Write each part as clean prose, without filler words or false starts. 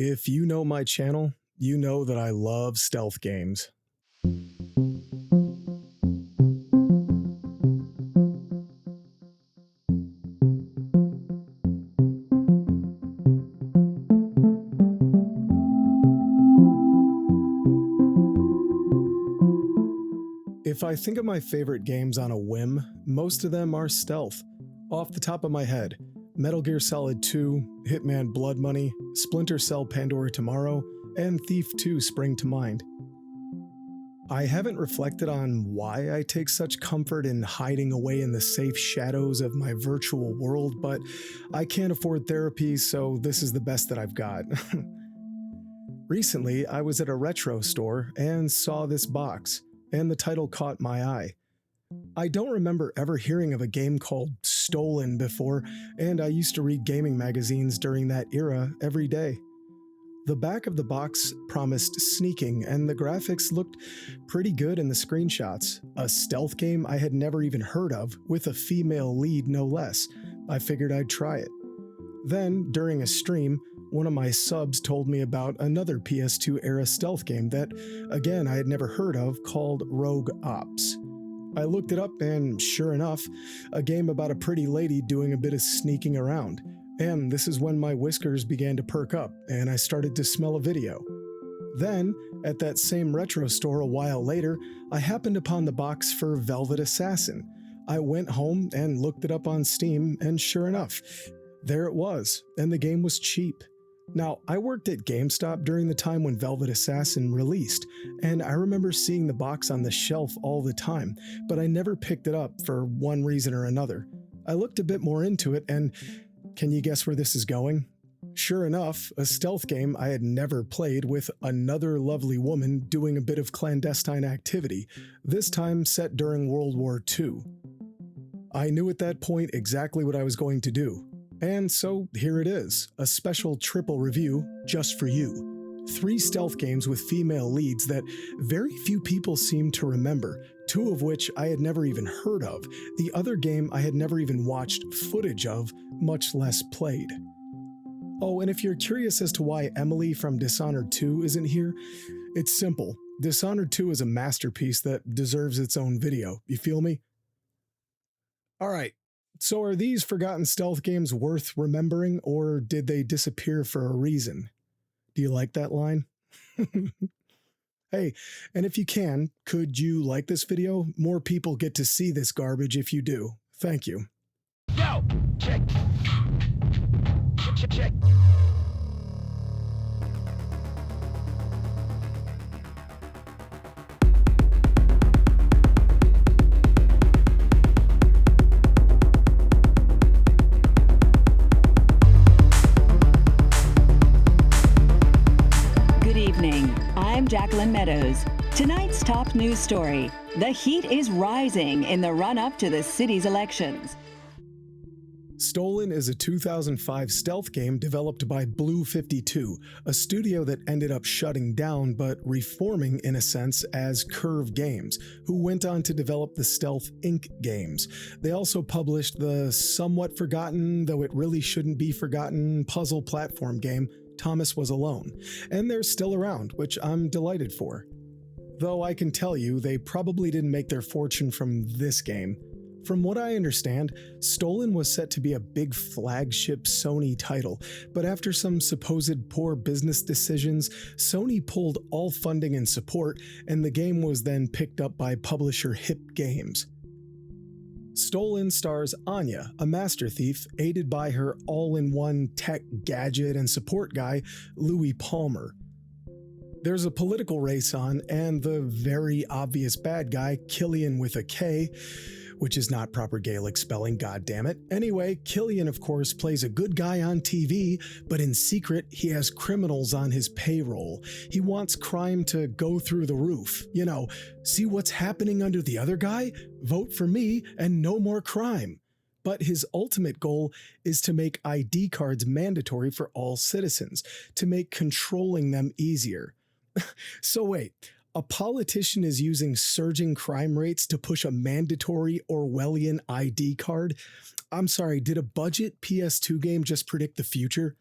If you know my channel, you know that I love stealth games. If I think of my favorite games on a whim, most of them are stealth. Off the top of my head, Metal Gear Solid 2, Hitman Blood Money, Splinter Cell Pandora Tomorrow, and Thief 2 spring to mind. I haven't reflected on why I take such comfort in hiding away in the safe shadows of my virtual world, but I can't afford therapy, so this is the best that I've got. Recently, I was at a retro store and saw this box, and the title caught my eye. I don't remember ever hearing of a game called Stolen before, and I used to read gaming magazines during that era every day. The back of the box promised sneaking, and the graphics looked pretty good in the screenshots. A stealth game I had never even heard of, with a female lead no less. I figured I'd try it. Then, during a stream, one of my subs told me about another PS2-era stealth game that, again, I had never heard of, called Rogue Ops. I looked it up and, sure enough, a game about a pretty lady doing a bit of sneaking around. And this is when my whiskers began to perk up, and I started to smell a video. Then, at that same retro store a while later, I happened upon the box for Velvet Assassin. I went home and looked it up on Steam, and sure enough, there it was, and the game was cheap. Now, I worked at GameStop during the time when Velvet Assassin released, and I remember seeing the box on the shelf all the time, but I never picked it up for one reason or another. I looked a bit more into it, and can you guess where this is going? Sure enough, a stealth game I had never played with another lovely woman doing a bit of clandestine activity, this time set during World War II. I knew at that point exactly what I was going to do. And so here it is, a special triple review just for you. 3 stealth games with female leads that very few people seem to remember, 2 of which I had never even heard of, the other game I had never even watched footage of, much less played. Oh, and if you're curious as to why Emily from Dishonored 2 isn't here, it's simple. Dishonored 2 is a masterpiece that deserves its own video, you feel me? Alright. So are these forgotten stealth games worth remembering, or did they disappear for a reason? Do you like that line? Hey, and if you can, could you like this video? More people get to see this garbage if you do. Thank you. Yo! Check. Check. I'm Jacqueline Meadows. Tonight's top news story: the heat is rising in the run-up to the city's elections. Stolen is a 2005 stealth game developed by Blue 52, a studio that ended up shutting down but reforming in a sense as Curve Games, who went on to develop the Stealth Inc. games. They also published the somewhat forgotten, though it really shouldn't be forgotten, puzzle platform game Thomas Was Alone, and they're still around, which I'm delighted for. Though I can tell you, they probably didn't make their fortune from this game. From what I understand, Stolen was set to be a big flagship Sony title, but after some supposed poor business decisions, Sony pulled all funding and support, and the game was then picked up by publisher Hip Games. Stolen stars Anya, a master thief, aided by her all-in-one tech gadget and support guy, Louis Palmer. There's a political race on, and the very obvious bad guy, Killian with a K, which is not proper Gaelic spelling, goddammit. Anyway, Killian, of course, plays a good guy on TV, but in secret, he has criminals on his payroll. He wants crime to go through the roof. You know, see what's happening under the other guy? Vote for me and no more crime. But his ultimate goal is to make ID cards mandatory for all citizens, to make controlling them easier. So wait, a politician is using surging crime rates to push a mandatory Orwellian ID card? I'm sorry, did a budget PS2 game just predict the future?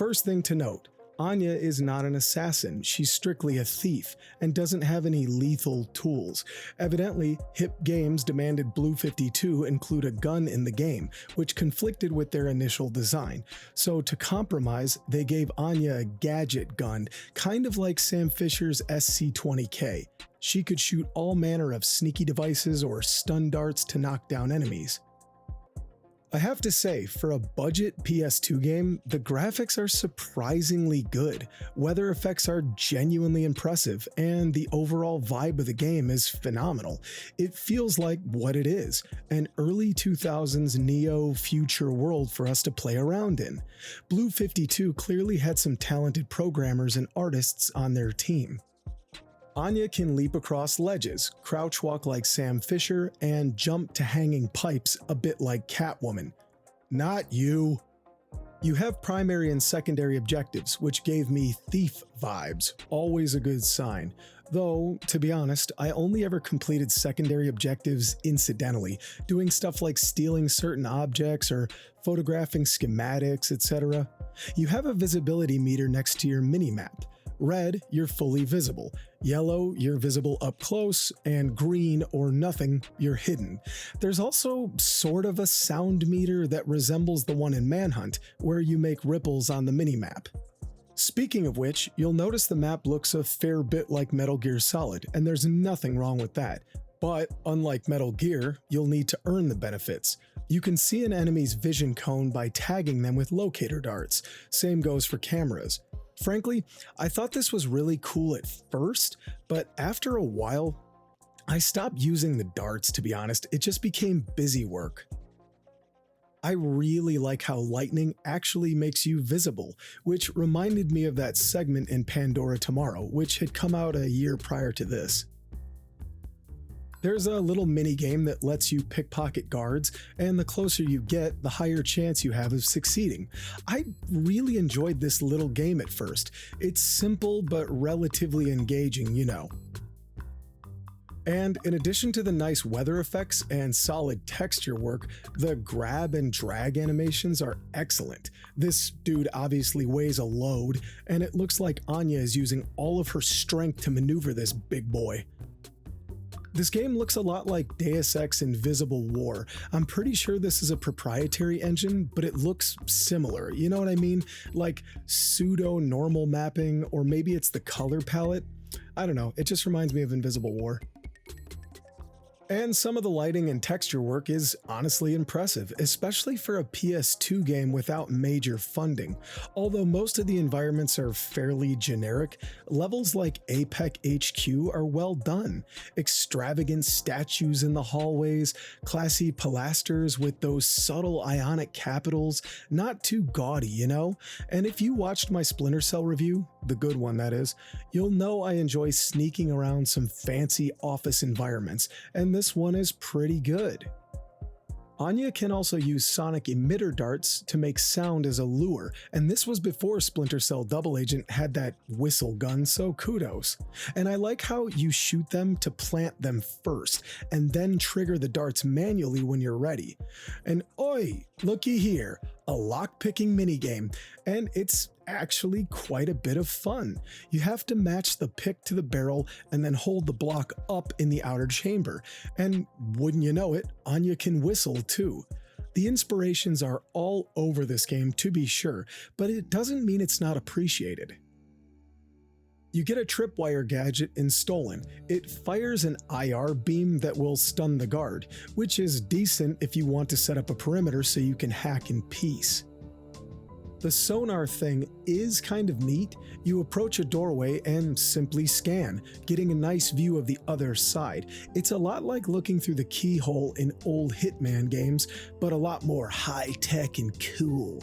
First thing to note, Anya is not an assassin, she's strictly a thief, and doesn't have any lethal tools. Evidently, hip games demanded Blue 52 include a gun in the game, which conflicted with their initial design. So to compromise, they gave Anya a gadget gun, kind of like Sam Fisher's SC-20K. She could shoot all manner of sneaky devices or stun darts to knock down enemies. I have to say, for a budget PS2 game, the graphics are surprisingly good, weather effects are genuinely impressive, and the overall vibe of the game is phenomenal. It feels like what it is, an early 2000s Neo future world for us to play around in. Blue 52 clearly had some talented programmers and artists on their team. Anya can leap across ledges, crouch walk like Sam Fisher, and jump to hanging pipes a bit like Catwoman. Not you. You have primary and secondary objectives, which gave me thief vibes, always a good sign. Though, to be honest, I only ever completed secondary objectives incidentally, doing stuff like stealing certain objects or photographing schematics, etc. You have a visibility meter next to your minimap. Red, you're fully visible. Yellow, you're visible up close, and green or nothing, you're hidden. There's also sort of a sound meter that resembles the one in Manhunt, where you make ripples on the minimap. Speaking of which, you'll notice the map looks a fair bit like Metal Gear Solid, and there's nothing wrong with that. But, unlike Metal Gear, you'll need to earn the benefits. You can see an enemy's vision cone by tagging them with locator darts. Same goes for cameras. Frankly, I thought this was really cool at first, but after a while, I stopped using the darts, to be honest. It just became busy work. I really like how lightning actually makes you visible, which reminded me of that segment in Pandora Tomorrow, which had come out a year prior to this. There's a little mini game that lets you pickpocket guards, and the closer you get, the higher chance you have of succeeding. I really enjoyed this little game at first. It's simple but relatively engaging, you know. And in addition to the nice weather effects and solid texture work, the grab and drag animations are excellent. This dude obviously weighs a load, and it looks like Anya is using all of her strength to maneuver this big boy. This game looks a lot like Deus Ex Invisible War. I'm pretty sure this is a proprietary engine, but it looks similar, you know what I mean? Like pseudo-normal mapping, or maybe it's the color palette? I don't know, it just reminds me of Invisible War. And some of the lighting and texture work is honestly impressive, especially for a PS2 game without major funding. Although most of the environments are fairly generic, levels like APEC HQ are well done. Extravagant statues in the hallways, classy pilasters with those subtle ionic capitals, not too gaudy, you know? And if you watched my Splinter Cell review, the good one that is, you'll know I enjoy sneaking around some fancy office environments, and this one is pretty good. Anya can also use sonic emitter darts to make sound as a lure, and this was before Splinter Cell Double Agent had that whistle gun, so kudos. And I like how you shoot them to plant them first, and then trigger the darts manually when you're ready. And oi, looky here, a lock-picking minigame, and it's actually quite a bit of fun. You have to match the pick to the barrel and then hold the block up in the outer chamber. And wouldn't you know it, Anya can whistle too. The inspirations are all over this game, to be sure, but it doesn't mean it's not appreciated. You get a tripwire gadget in Stolen. It fires an IR beam that will stun the guard, which is decent if you want to set up a perimeter so you can hack in peace. The sonar thing is kind of neat. You approach a doorway and simply scan, getting a nice view of the other side. It's a lot like looking through the keyhole in old Hitman games, but a lot more high-tech and cool.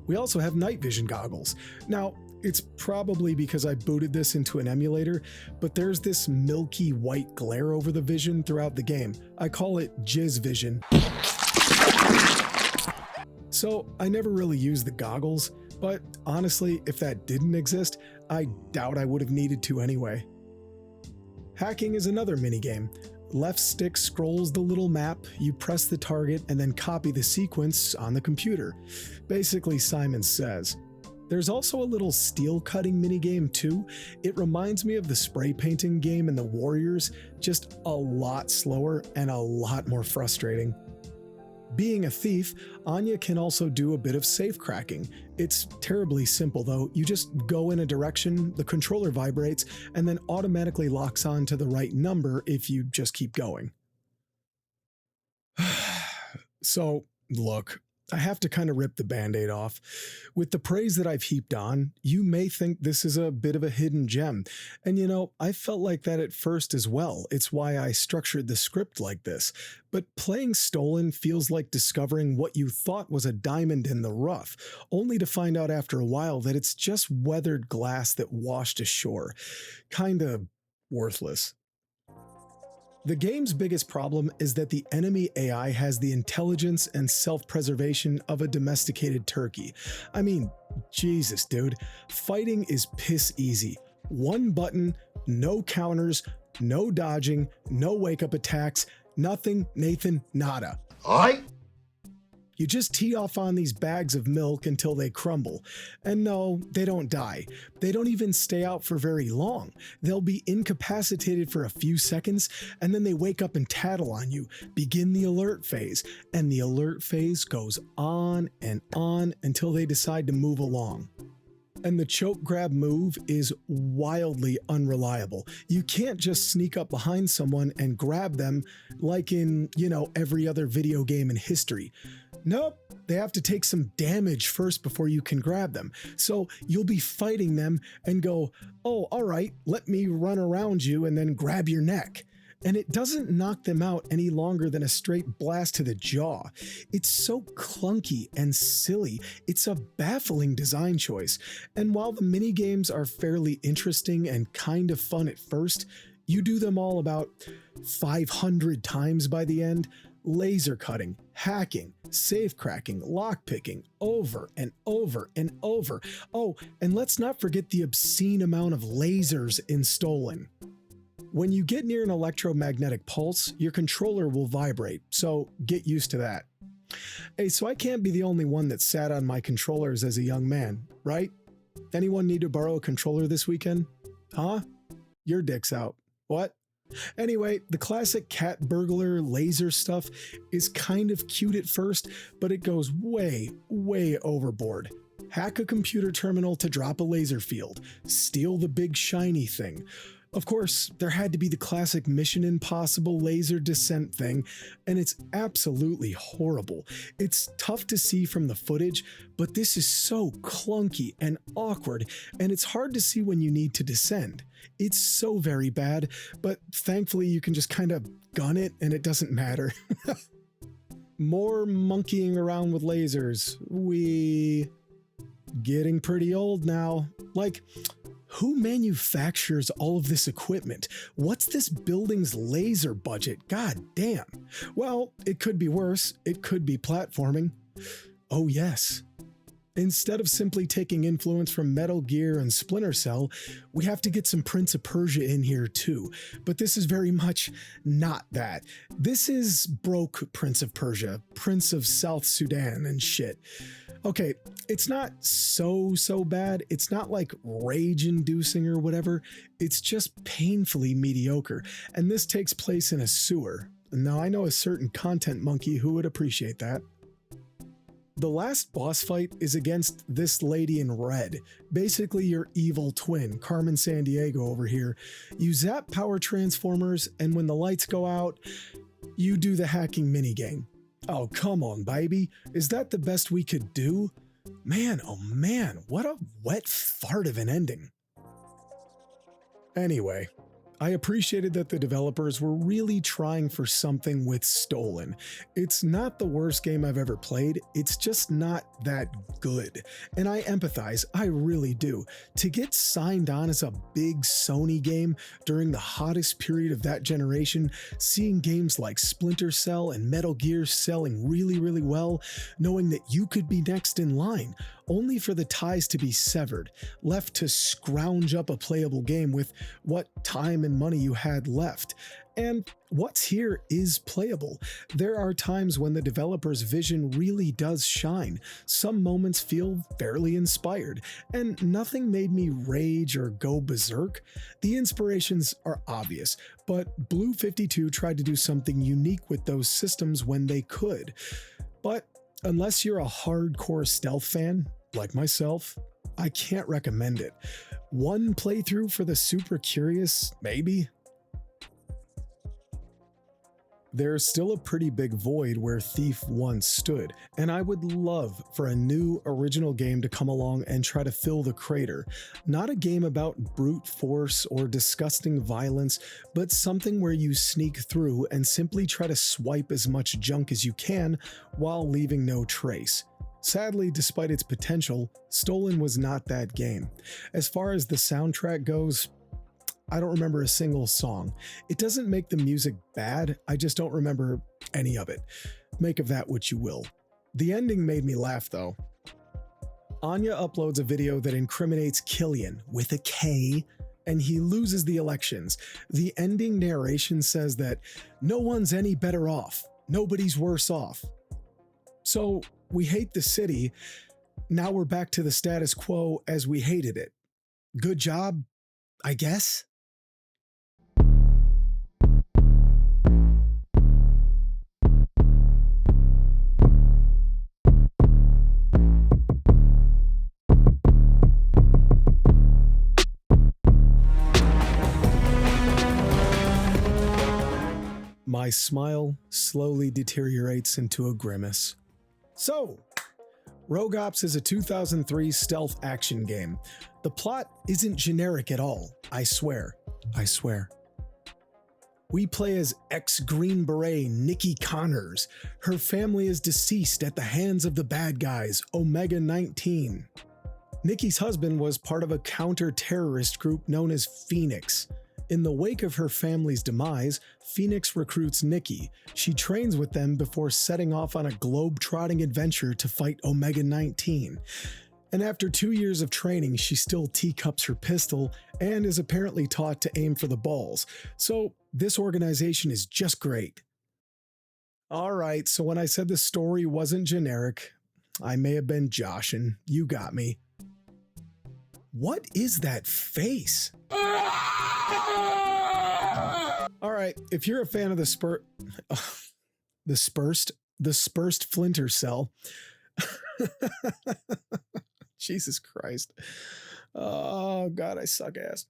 We also have night vision goggles. Now, it's probably because I booted this into an emulator, but there's this milky white glare over the vision throughout the game. I call it jizz vision. So I never really used the goggles, but honestly, if that didn't exist, I doubt I would have needed to anyway. Hacking is another minigame. Left stick scrolls the little map, you press the target, and then copy the sequence on the computer. Basically, Simon Says. There's also a little steel cutting minigame too. It reminds me of the spray painting game in the Warriors, just a lot slower and a lot more frustrating. Being a thief, Anya can also do a bit of safe cracking. It's terribly simple though. You just go in a direction, the controller vibrates, and then automatically locks on to the right number if you just keep going. So, look, I have to kind of rip the band-aid off. With the praise that I've heaped on, you may think this is a bit of a hidden gem. And I felt like that at first as well. It's why I structured the script like this. But playing Stolen feels like discovering what you thought was a diamond in the rough, only to find out after a while that it's just weathered glass that washed ashore. Kinda worthless. The game's biggest problem is that the enemy AI has the intelligence and self-preservation of a domesticated turkey. I mean, Jesus, dude. Fighting is piss easy. One button, no counters, no dodging, no wake-up attacks, nothing, Nathan, nada. Alright? You just tee off on these bags of milk until they crumble. And no, they don't die. They don't even stay out for very long. They'll be incapacitated for a few seconds, and then they wake up and tattle on you, begin the alert phase, and the alert phase goes on and on until they decide to move along. And the choke grab move is wildly unreliable. You can't just sneak up behind someone and grab them like in, every other video game in history. Nope, they have to take some damage first before you can grab them. So you'll be fighting them and go, oh, all right, let me run around you and then grab your neck. And it doesn't knock them out any longer than a straight blast to the jaw. It's so clunky and silly. It's a baffling design choice. And while the minigames are fairly interesting and kind of fun at first, you do them all about 500 times by the end. Laser cutting, hacking, safe cracking, lockpicking, over and over and over. Oh, and let's not forget the obscene amount of lasers in Stolen. When you get near an electromagnetic pulse, your controller will vibrate, so get used to that. Hey, so I can't be the only one that sat on my controllers as a young man, right? Anyone need to borrow a controller this weekend? Huh? Your dick's out. What? Anyway, the classic cat burglar laser stuff is kind of cute at first, but it goes way, way overboard. Hack a computer terminal to drop a laser field. Steal the big shiny thing. Of course, there had to be the classic Mission Impossible laser descent thing, and it's absolutely horrible. It's tough to see from the footage, but this is so clunky and awkward, and it's hard to see when you need to descend. It's so very bad, but thankfully you can just kind of gun it and it doesn't matter. More monkeying around with lasers. We getting pretty old now. Like, who manufactures all of this equipment? What's this building's laser budget? God damn. Well, it could be worse. It could be platforming. Oh yes. Instead of simply taking influence from Metal Gear and Splinter Cell, we have to get some Prince of Persia in here too. But this is very much not that. This is broke Prince of Persia, Prince of South Sudan and shit. Okay, it's not so bad. It's not like rage-inducing or whatever. It's just painfully mediocre. And this takes place in a sewer. Now, I know a certain content monkey who would appreciate that. The last boss fight is against this lady in red, basically your evil twin, Carmen Sandiego over here. You zap power transformers, and when the lights go out, you do the hacking minigame. Oh, come on, baby. Is that the best we could do? Man, oh man, what a wet fart of an ending. Anyway, I appreciated that the developers were really trying for something with Stolen. It's not the worst game I've ever played, it's just not that good. And I empathize, I really do. To get signed on as a big Sony game during the hottest period of that generation, seeing games like Splinter Cell and Metal Gear selling really well, knowing that you could be next in line, only for the ties to be severed, left to scrounge up a playable game with what time and money you had left. And what's here is playable. There are times when the developer's vision really does shine. Some moments feel fairly inspired, and nothing made me rage or go berserk. The inspirations are obvious, but Blue 52 tried to do something unique with those systems when they could. But unless you're a hardcore stealth fan, like myself, I can't recommend it. One playthrough for the super curious, maybe? There's still a pretty big void where Thief once stood, and I would love for a new original game to come along and try to fill the crater. Not a game about brute force or disgusting violence, but something where you sneak through and simply try to swipe as much junk as you can while leaving no trace. Sadly, despite its potential, Stolen was not that game. As far as the soundtrack goes, I don't remember a single song. It doesn't make the music bad, I just don't remember any of it. Make of that what you will. The ending made me laugh though. Anya uploads a video that incriminates Killian with a K, and he loses the elections. The ending narration says that no one's any better off, nobody's worse off. So we hate the city, now we're back to the status quo as we hated it. Good job, I guess? My smile slowly deteriorates into a grimace. So, Rogue Ops is a 2003 stealth action game. The plot isn't generic at all, I swear. I swear. We play as ex-Green Beret Nikki Connors. Her family is deceased at the hands of the bad guys, Omega 19. Nikki's husband was part of a counter-terrorist group known as Phoenix. In the wake of her family's demise, Phoenix recruits Nikki. She trains with them before setting off on a globe-trotting adventure to fight Omega 19. And after 2 years of training, she still teacups her pistol and is apparently taught to aim for the balls. So this organization is just great. Alright, so when I said the story wasn't generic, I may have been joshing. You got me. What is that face? Alright, if you're a fan of the Splinter Cell. Jesus Christ. Oh God, I suck ass.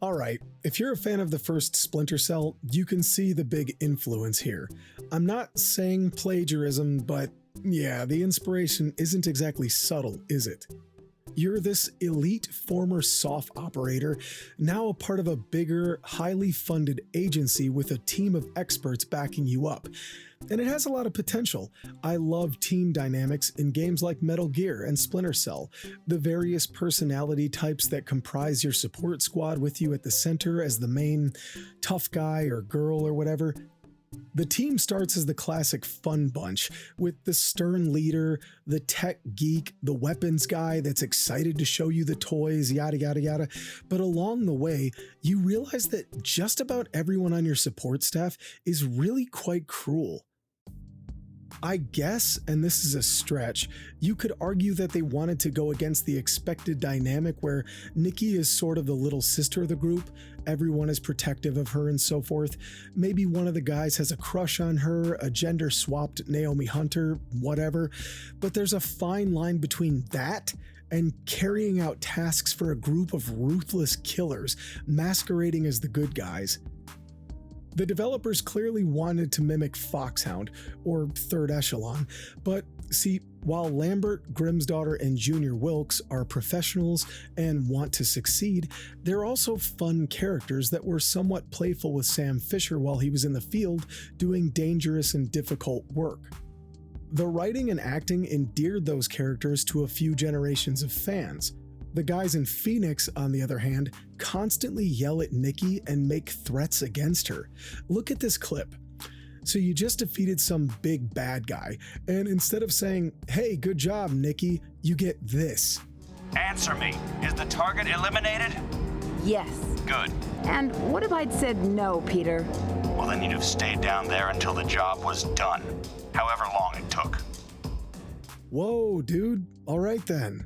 Alright, if you're a fan of the first Splinter Cell, you can see the big influence here. I'm not saying plagiarism, but yeah, the inspiration isn't exactly subtle, is it? You're this elite former soft operator, now a part of a bigger, highly funded agency with a team of experts backing you up. And it has a lot of potential. I love team dynamics in games like Metal Gear and Splinter Cell, the various personality types that comprise your support squad with you at the center as the main tough guy or girl or whatever. The team starts as the classic fun bunch, with the stern leader, the tech geek, the weapons guy that's excited to show you the toys, yada yada yada. But along the way, you realize that just about everyone on your support staff is really quite cruel. I guess, and this is a stretch, you could argue that they wanted to go against the expected dynamic where Nikki is sort of the little sister of the group, everyone is protective of her and so forth. Maybe one of the guys has a crush on her, a gender-swapped Naomi Hunter, whatever. But there's a fine line between that and carrying out tasks for a group of ruthless killers masquerading as the good guys. The developers clearly wanted to mimic Foxhound, or Third Echelon, but see, while Lambert, Grimsdaughter, and Junior Wilkes are professionals and want to succeed, they're also fun characters that were somewhat playful with Sam Fisher while he was in the field doing dangerous and difficult work. The writing and acting endeared those characters to a few generations of fans. The guys in Phoenix, on the other hand, constantly yell at Nikki and make threats against her. Look at this clip. So you just defeated some big bad guy, and instead of saying, "Hey, good job, Nikki," you get this. Answer me. Is the target eliminated? Yes. Good. And what if I'd said no, Peter? Well, then you'd have stayed down there until the job was done. However long it took. Whoa, dude. All right then.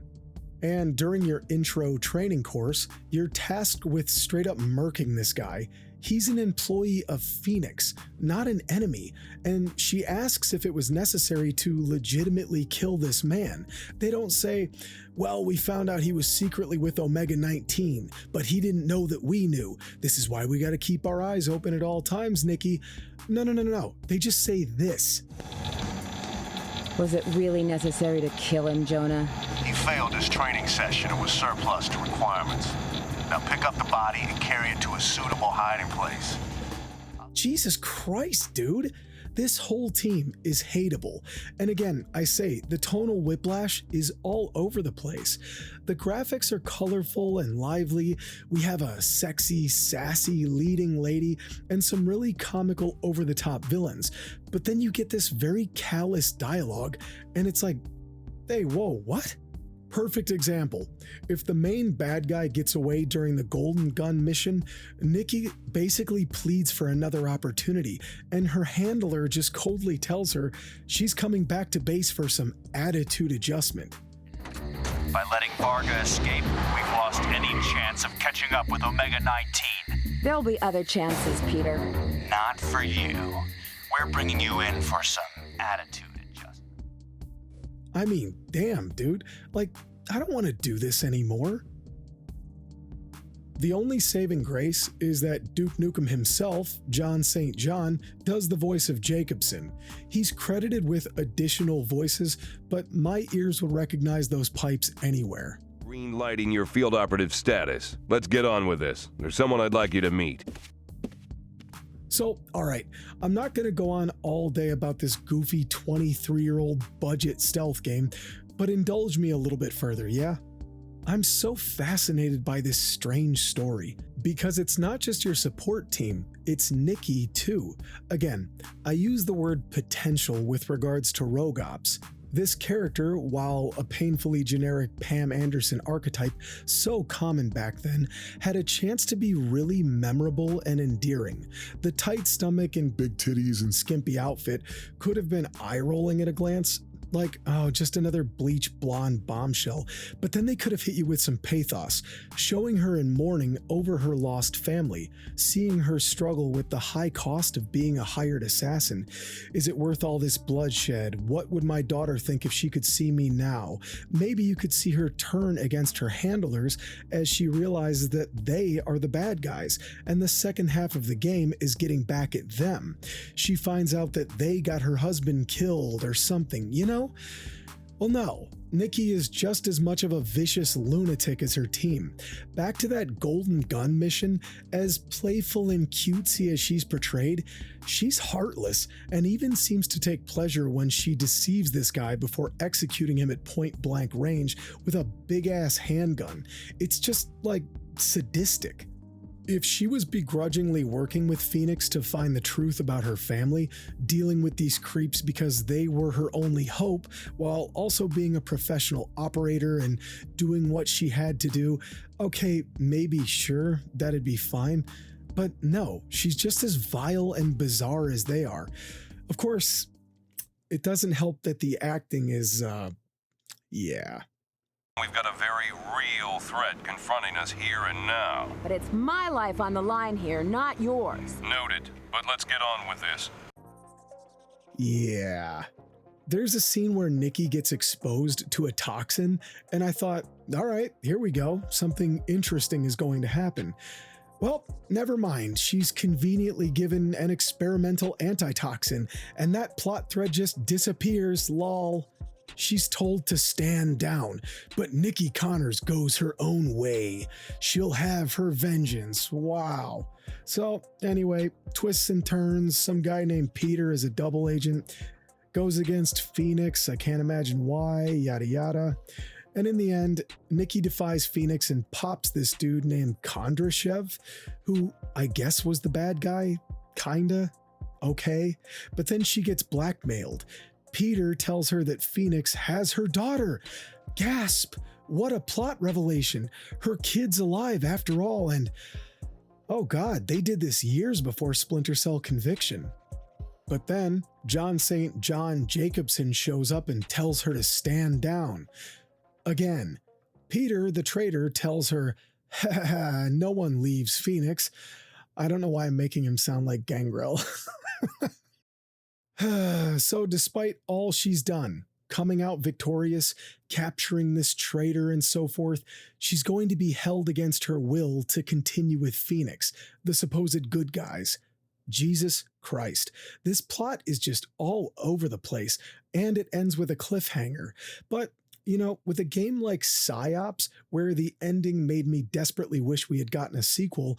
And during your intro training course, you're tasked with straight up murking this guy. He's an employee of Phoenix, not an enemy, and she asks if it was necessary to legitimately kill this man. They don't say, "Well, we found out he was secretly with Omega 19, but he didn't know that we knew. This is why we gotta keep our eyes open at all times, Nikki." No. They just say this. Was it really necessary to kill him, Jonah? He failed his training session and was surplus to requirements. Now pick up the body and carry it to a suitable hiding place. Jesus Christ, dude. This whole team is hateable. And again, I say, the tonal whiplash is all over the place. The graphics are colorful and lively. We have a sexy, sassy leading lady and some really comical over-the-top villains. But then you get this very callous dialogue, and it's like, hey, whoa, what? Perfect example. If the main bad guy gets away during the Golden Gun mission, Nikki basically pleads for another opportunity, and her handler just coldly tells her she's coming back to base for some attitude adjustment. By letting Varga escape, we've lost any chance of catching up with Omega 19. There'll be other chances, Peter. Not for you. We're bringing you in for some attitude adjustment. I mean, damn, dude. Like, I don't want to do this anymore. The only saving grace is that Duke Nukem himself, John St. John, does the voice of Jacobson. He's credited with additional voices, but my ears will recognize those pipes anywhere. Green lighting your field operative status. Let's get on with this. There's someone I'd like you to meet. So, alright, I'm not going to go on all day about this goofy 23-year-old budget stealth game, but indulge me a little bit further, yeah? I'm so fascinated by this strange story, because it's not just your support team, it's Nikki too. Again, I use the word potential with regards to Rogue Ops. This character, while a painfully generic Pam Anderson archetype so common back then, had a chance to be really memorable and endearing. The tight stomach and big titties and skimpy outfit could have been eye-rolling at a glance, like, oh, just another bleach blonde bombshell, but then they could have hit you with some pathos, showing her in mourning over her lost family, seeing her struggle with the high cost of being a hired assassin. Is it worth all this bloodshed? What would my daughter think if she could see me now? Maybe you could see her turn against her handlers as she realizes that they are the bad guys, and the second half of the game is getting back at them. She finds out that they got her husband killed or something, you know? Well, no. Nikki is just as much of a vicious lunatic as her team. Back to that Golden Gun mission, as playful and cutesy as she's portrayed, she's heartless and even seems to take pleasure when she deceives this guy before executing him at point-blank range with a big-ass handgun. It's just, like, sadistic. If she was begrudgingly working with Phoenix to find the truth about her family, dealing with these creeps because they were her only hope, while also being a professional operator and doing what she had to do, okay, maybe sure, that'd be fine. But no, she's just as vile and bizarre as they are. Of course, it doesn't help that the acting is, yeah. We've got a very real threat confronting us here and now. But it's my life on the line here, not yours. Noted, but let's get on with this. Yeah. There's a scene where Nikki gets exposed to a toxin, and I thought, all right, here we go. Something interesting is going to happen. Well, never mind. She's conveniently given an experimental antitoxin, and that plot thread just disappears, lol. She's told to stand down, but Nikki Connors goes her own way. She'll have her vengeance. Wow. So anyway, twists and turns. Some guy named Peter is a double agent, goes against Phoenix. I can't imagine why, yada yada. And in the end, Nikki defies Phoenix and pops this dude named Kondrashev, who I guess was the bad guy, kinda. okay? But then she gets blackmailed. Peter tells her that Phoenix has her daughter. Gasp! What a plot revelation. Her kid's alive after all, and oh god, they did this years before Splinter Cell conviction. But then, John St. John Jacobson shows up and tells her to stand down. Again, Peter, the traitor, tells her, "Ha, no one leaves Phoenix." I don't know why I'm making him sound like Gangrel. So despite all she's done, coming out victorious, capturing this traitor and so forth, she's going to be held against her will to continue with Phoenix, the supposed good guys. Jesus Christ, this plot is just all over the place, and it ends with a cliffhanger. But, you know, with a game like PsyOps, where the ending made me desperately wish we had gotten a sequel,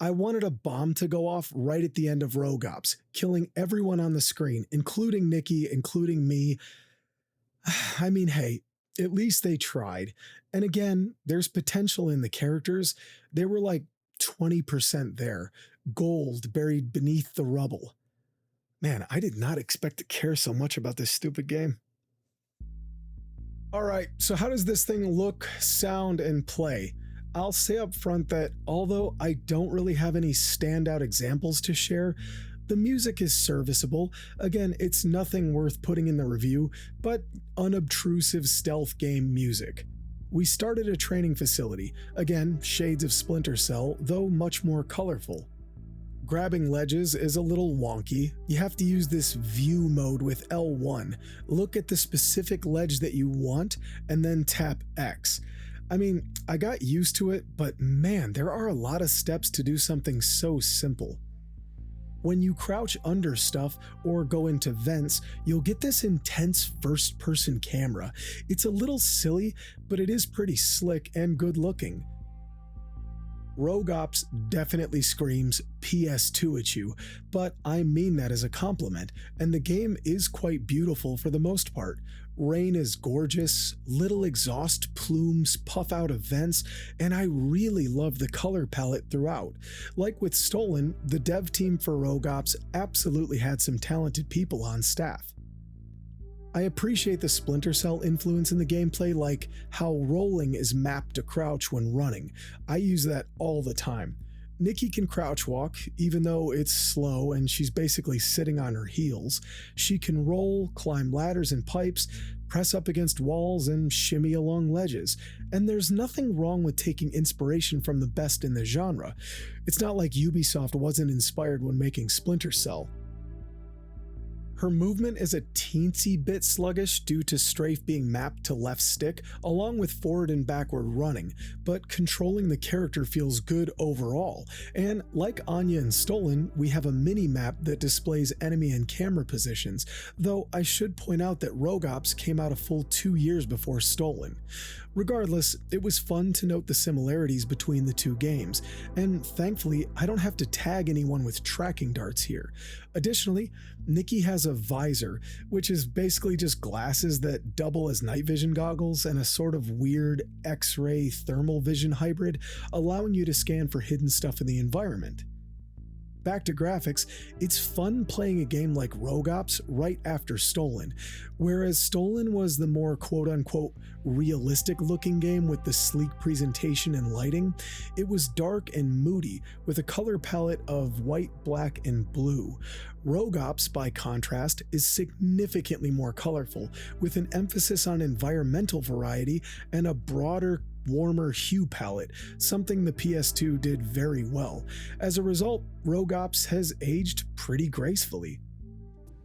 I wanted a bomb to go off right at the end of Rogue Ops, killing everyone on the screen, including Nikki, including me. I mean, hey, at least they tried. And again, there's potential in the characters. They were like 20% there. Gold buried beneath the rubble. Man, I did not expect to care so much about this stupid game. Alright, so how does this thing look, sound, and play? I'll say up front that although I don't really have any standout examples to share, the music is serviceable. Again, it's nothing worth putting in the review, but unobtrusive stealth game music. We started a training facility, again, shades of Splinter Cell, though much more colorful. Grabbing ledges is a little wonky. You have to use this view mode with L1. Look at the specific ledge that you want, and then tap X. I mean, I got used to it, but man, there are a lot of steps to do something so simple. When you crouch under stuff or go into vents, you'll get this intense first-person camera. It's a little silly, but it is pretty slick and good-looking. Rogue Ops definitely screams PS2 at you, but I mean that as a compliment, and the game is quite beautiful for the most part. Rain is gorgeous, little exhaust plumes puff out of vents, and I really love the color palette throughout. Like with Stolen, the dev team for Rogue Ops absolutely had some talented people on staff. I appreciate the Splinter Cell influence in the gameplay, like how rolling is mapped to crouch when running. I use that all the time. Nikki can crouch walk, even though it's slow and she's basically sitting on her heels. She can roll, climb ladders and pipes, press up against walls, and shimmy along ledges. And there's nothing wrong with taking inspiration from the best in the genre. It's not like Ubisoft wasn't inspired when making Splinter Cell. Her movement is a teensy bit sluggish due to strafe being mapped to left stick, along with forward and backward running, but controlling the character feels good overall. And like Anya in Stolen, we have a mini-map that displays enemy and camera positions, though I should point out that Rogue Ops came out a full 2 years before Stolen. Regardless, it was fun to note the similarities between the two games, and thankfully I don't have to tag anyone with tracking darts here. Additionally, Nikki has a visor, which is basically just glasses that double as night vision goggles and a sort of weird X-ray thermal vision hybrid, allowing you to scan for hidden stuff in the environment. Back to graphics, it's fun playing a game like Rogue Ops right after Stolen. Whereas Stolen was the more quote-unquote realistic looking game with the sleek presentation and lighting, it was dark and moody with a color palette of white, black, and blue. Rogue Ops, by contrast, is significantly more colorful, with an emphasis on environmental variety and a broader, warmer hue palette, something the PS2 did very well. As a result, Rogue Ops has aged pretty gracefully.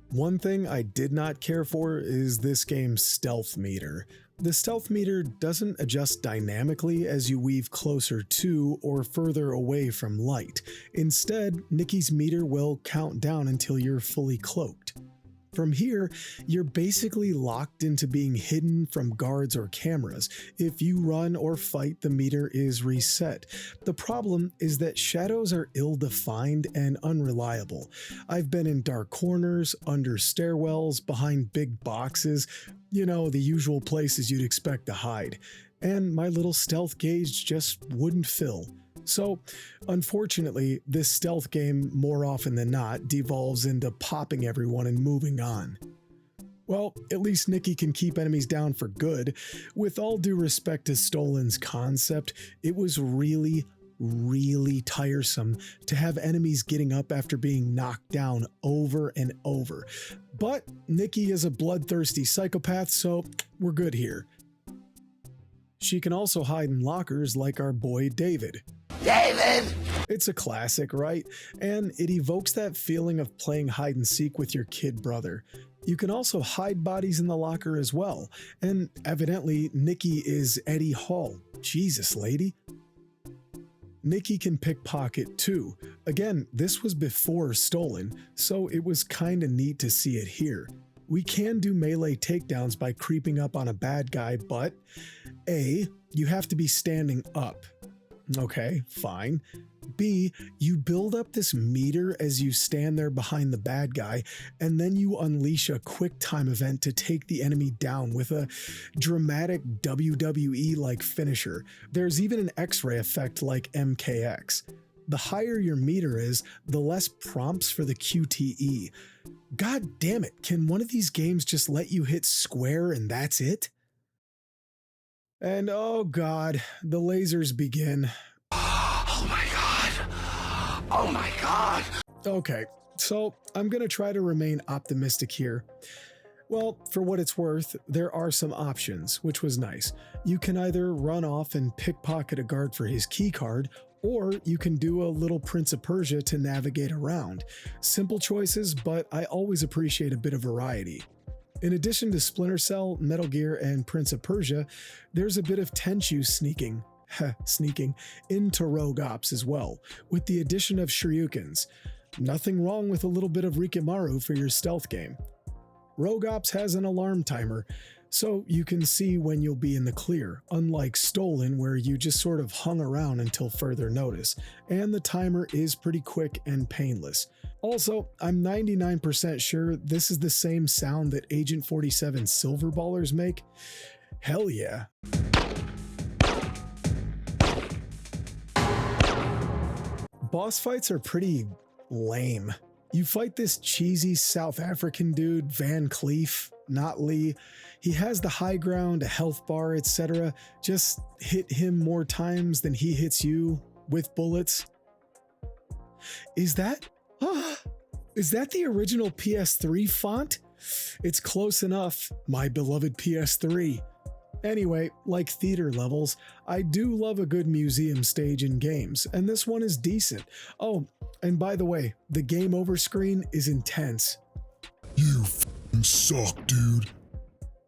One thing I did not care for is this game's stealth meter. The stealth meter doesn't adjust dynamically as you weave closer to or further away from light. Instead, Nikki's meter will count down until you're fully cloaked. From here, you're basically locked into being hidden from guards or cameras. If you run or fight, the meter is reset. The problem is that shadows are ill-defined and unreliable. I've been in dark corners, under stairwells, behind big boxes, you know, the usual places you'd expect to hide. And my little stealth gauge just wouldn't fill. So, unfortunately, this stealth game more often than not devolves into popping everyone and moving on. Well, at least Nikki can keep enemies down for good. With all due respect to Stolen's concept, it was really tiresome to have enemies getting up after being knocked down over and over. But Nikki is a bloodthirsty psychopath, so we're good here. She can also hide in lockers like our boy David. David! It's a classic, right? And it evokes that feeling of playing hide and seek with your kid brother. You can also hide bodies in the locker as well, and evidently Nikki is Eddie Hall. Jesus, lady. Nikki can pickpocket too. Again, this was before Stolen, so it was kinda neat to see it here. We can do melee takedowns by creeping up on a bad guy, but A, you have to be standing up. Okay, fine. B, you build up this meter as you stand there behind the bad guy, and then you unleash a quick time event to take the enemy down with a dramatic WWE-like finisher. There's even an X-ray effect like MKX. The higher your meter is, the less prompts for the QTE. God damn it, can one of these games just let you hit square and that's it? And oh god, the lasers begin. Oh my god! Oh my god! Okay, so I'm gonna try to remain optimistic here. Well, for what it's worth, there are some options, which was nice. You can either run off and pickpocket a guard for his keycard, or you can do a little Prince of Persia to navigate around. Simple choices, but I always appreciate a bit of variety. In addition to Splinter Cell, Metal Gear, and Prince of Persia, there's a bit of Tenchu sneaking into Rogue Ops as well, with the addition of Shuriukens. Nothing wrong with a little bit of Rikimaru for your stealth game. Rogue Ops has an alarm timer, so you can see when you'll be in the clear, unlike Stolen where you just sort of hung around until further notice, and the timer is pretty quick and painless. Also, I'm 99% sure this is the same sound that Agent 47 Silver Ballers make. Hell yeah. Boss fights are pretty lame. You fight this cheesy South African dude, Van Cleef, not Lee. He has the high ground, a health bar, etc. Just hit him more times than he hits you with bullets. Is that the original PS3 font? It's close enough, my beloved PS3. Anyway, like theater levels, I do love a good museum stage in games, and this one is decent. Oh, and by the way, the game over screen is intense. You f***ing suck, dude.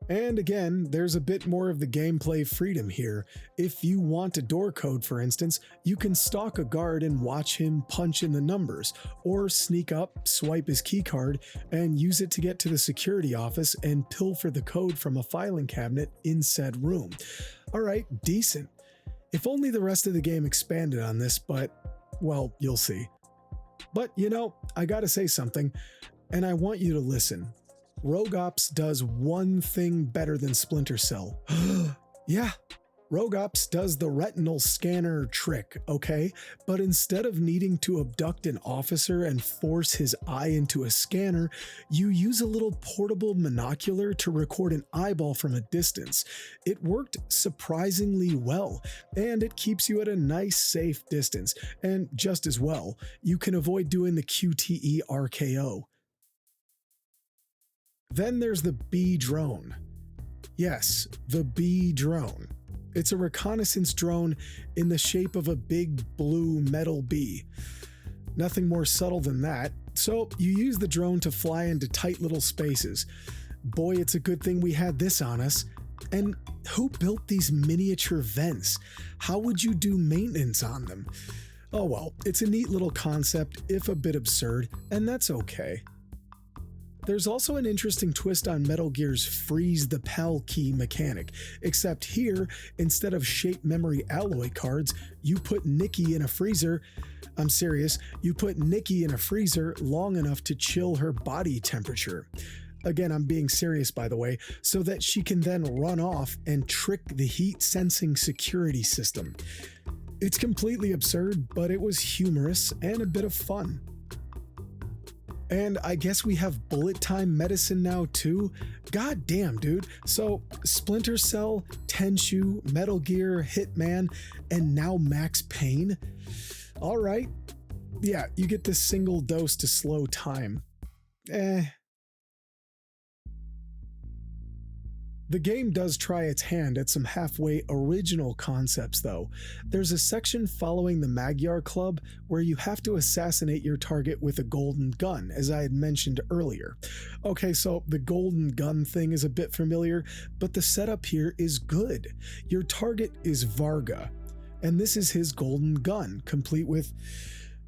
And again, there's a bit more of the gameplay freedom here. If you want a door code, for instance, you can stalk a guard and watch him punch in the numbers, or sneak up, swipe his keycard, and use it to get to the security office and pilfer the code from a filing cabinet in said room. Alright, decent. If only the rest of the game expanded on this, but, well, you'll see. But, you know, I gotta say something, and I want you to listen. Rogue Ops does one thing better than Splinter Cell. Yeah, Rogue Ops does the retinal scanner trick, okay? But instead of needing to abduct an officer and force his eye into a scanner, you use a little portable monocular to record an eyeball from a distance. It worked surprisingly well, and it keeps you at a nice, safe distance. And just as well, you can avoid doing the QTE RKO. Then there's the B drone. Yes, the B drone. It's a reconnaissance drone in the shape of a big blue metal bee. Nothing more subtle than that, so you use the drone to fly into tight little spaces. Boy, it's a good thing we had this on us. And who built these miniature vents? How would you do maintenance on them? Oh well, it's a neat little concept, if a bit absurd, and that's okay. There's also an interesting twist on Metal Gear's freeze the PAL key mechanic, except here, instead of shape memory alloy cards, you put Nikki in a freezer. I'm serious, you put Nikki in a freezer long enough to chill her body temperature. Again, I'm being serious by the way, so that she can then run off and trick the heat sensing security system. It's completely absurd, but it was humorous and a bit of fun. And I guess we have bullet time medicine now too? God damn, dude. So, Splinter Cell, Tenchu, Metal Gear, Hitman, and now Max Payne? Alright. Yeah, you get this single dose to slow time. The game does try its hand at some halfway original concepts though. There's a section following the Magyar Club where you have to assassinate your target with a golden gun, as I had mentioned earlier. Okay, so the golden gun thing is a bit familiar, but the setup here is good. Your target is Varga, and this is his golden gun, complete with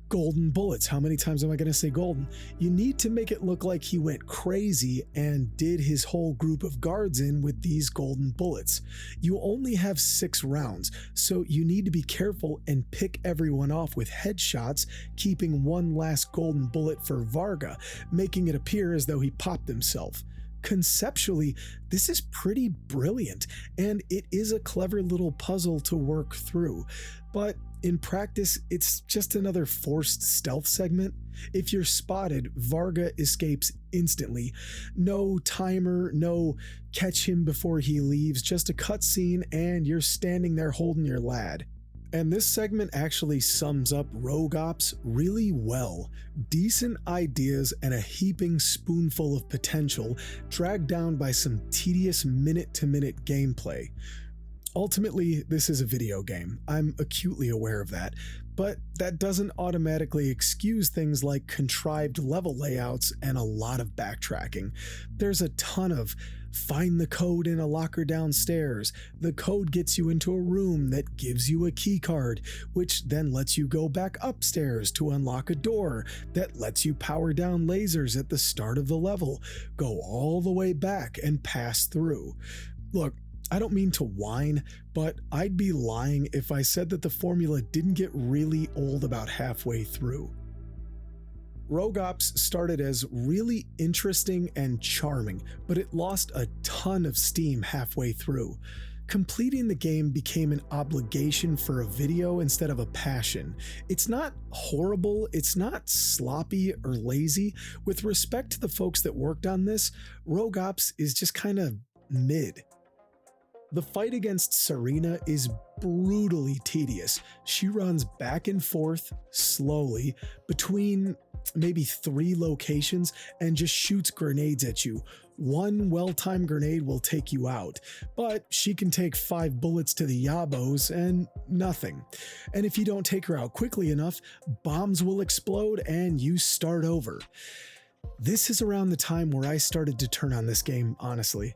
golden bullets. How many times am I going to say golden? You need to make it look like he went crazy and did his whole group of guards in with these golden bullets. You only have 6 rounds, so you need to be careful and pick everyone off with headshots, keeping one last golden bullet for Varga, making it appear as though he popped himself. Conceptually, this is pretty brilliant, and it is a clever little puzzle to work through, but in practice, it's just another forced stealth segment. If you're spotted, Varga escapes instantly. No timer, no catch him before he leaves, just a cutscene and you're standing there holding your lad. And this segment actually sums up Rogue Ops really well. Decent ideas and a heaping spoonful of potential, dragged down by some tedious minute-to-minute gameplay. Ultimately, this is a video game. I'm acutely aware of that, but that doesn't automatically excuse things like contrived level layouts and a lot of backtracking. There's a ton of find the code in a locker downstairs. The code gets you into a room that gives you a key card, which then lets you go back upstairs to unlock a door that lets you power down lasers at the start of the level, go all the way back and pass through. Look, I don't mean to whine, but I'd be lying if I said that the formula didn't get really old about halfway through. Rogue Ops started as really interesting and charming, but it lost a ton of steam halfway through. Completing the game became an obligation for a video instead of a passion. It's not horrible, it's not sloppy or lazy. With respect to the folks that worked on this, Rogue Ops is just kind of mid. The fight against Serena is brutally tedious. She runs back and forth, slowly, between maybe 3 locations and just shoots grenades at you. One well-timed grenade will take you out, but she can take 5 bullets to the yabos and nothing. And if you don't take her out quickly enough, bombs will explode and you start over. This is around the time where I started to turn on this game, honestly.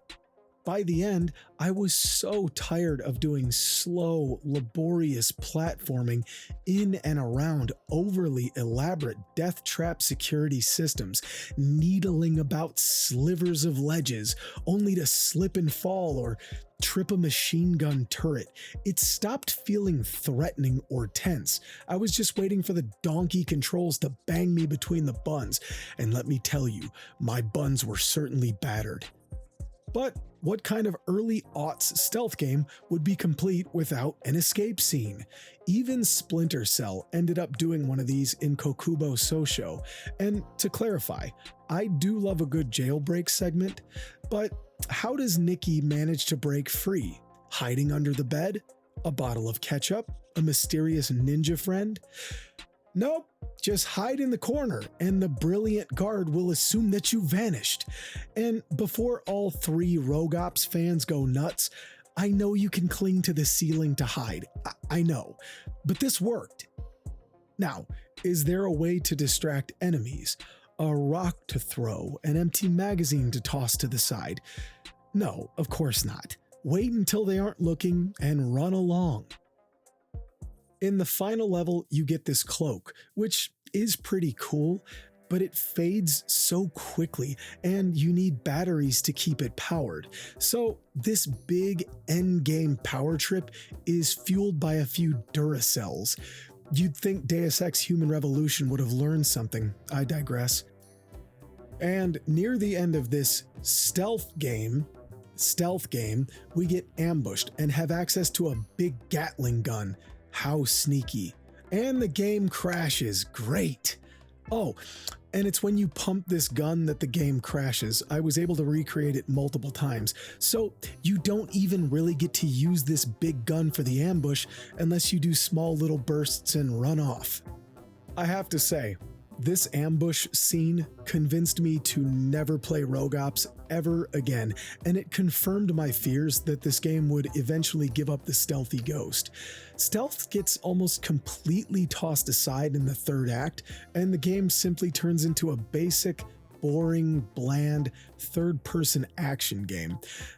By the end, I was so tired of doing slow, laborious platforming in and around overly elaborate death trap security systems, needling about slivers of ledges, only to slip and fall or trip a machine gun turret. It stopped feeling threatening or tense. I was just waiting for the donkey controls to bang me between the buns, and let me tell you, my buns were certainly battered. But what kind of early aughts stealth game would be complete without an escape scene? Even Splinter Cell ended up doing one of these in Kokubo Sosho. And to clarify, I do love a good jailbreak segment, but how does Nikki manage to break free? Hiding under the bed? A bottle of ketchup? A mysterious ninja friend? Nope, just hide in the corner and the brilliant guard will assume that you vanished. And before all 3 Rogue Ops fans go nuts, I know you can cling to the ceiling to hide. I know, but this worked. Now, is there a way to distract enemies? A rock to throw, an empty magazine to toss to the side? No, of course not. Wait until they aren't looking and run along. In the final level, you get this cloak, which is pretty cool, but it fades so quickly and you need batteries to keep it powered. So this big endgame power trip is fueled by a few Duracells. You'd think Deus Ex Human Revolution would have learned something. I digress. And near the end of this stealth game, we get ambushed and have access to a big Gatling gun. How sneaky. And the game crashes. Great. Oh, and it's when you pump this gun that the game crashes. I was able to recreate it multiple times. So you don't even really get to use this big gun for the ambush unless you do small little bursts and run off. I have to say, this ambush scene convinced me to never play Rogue Ops ever again, and it confirmed my fears that this game would eventually give up the stealthy ghost. Stealth gets almost completely tossed aside in the third act, and the game simply turns into a basic, boring, bland, third-person action game.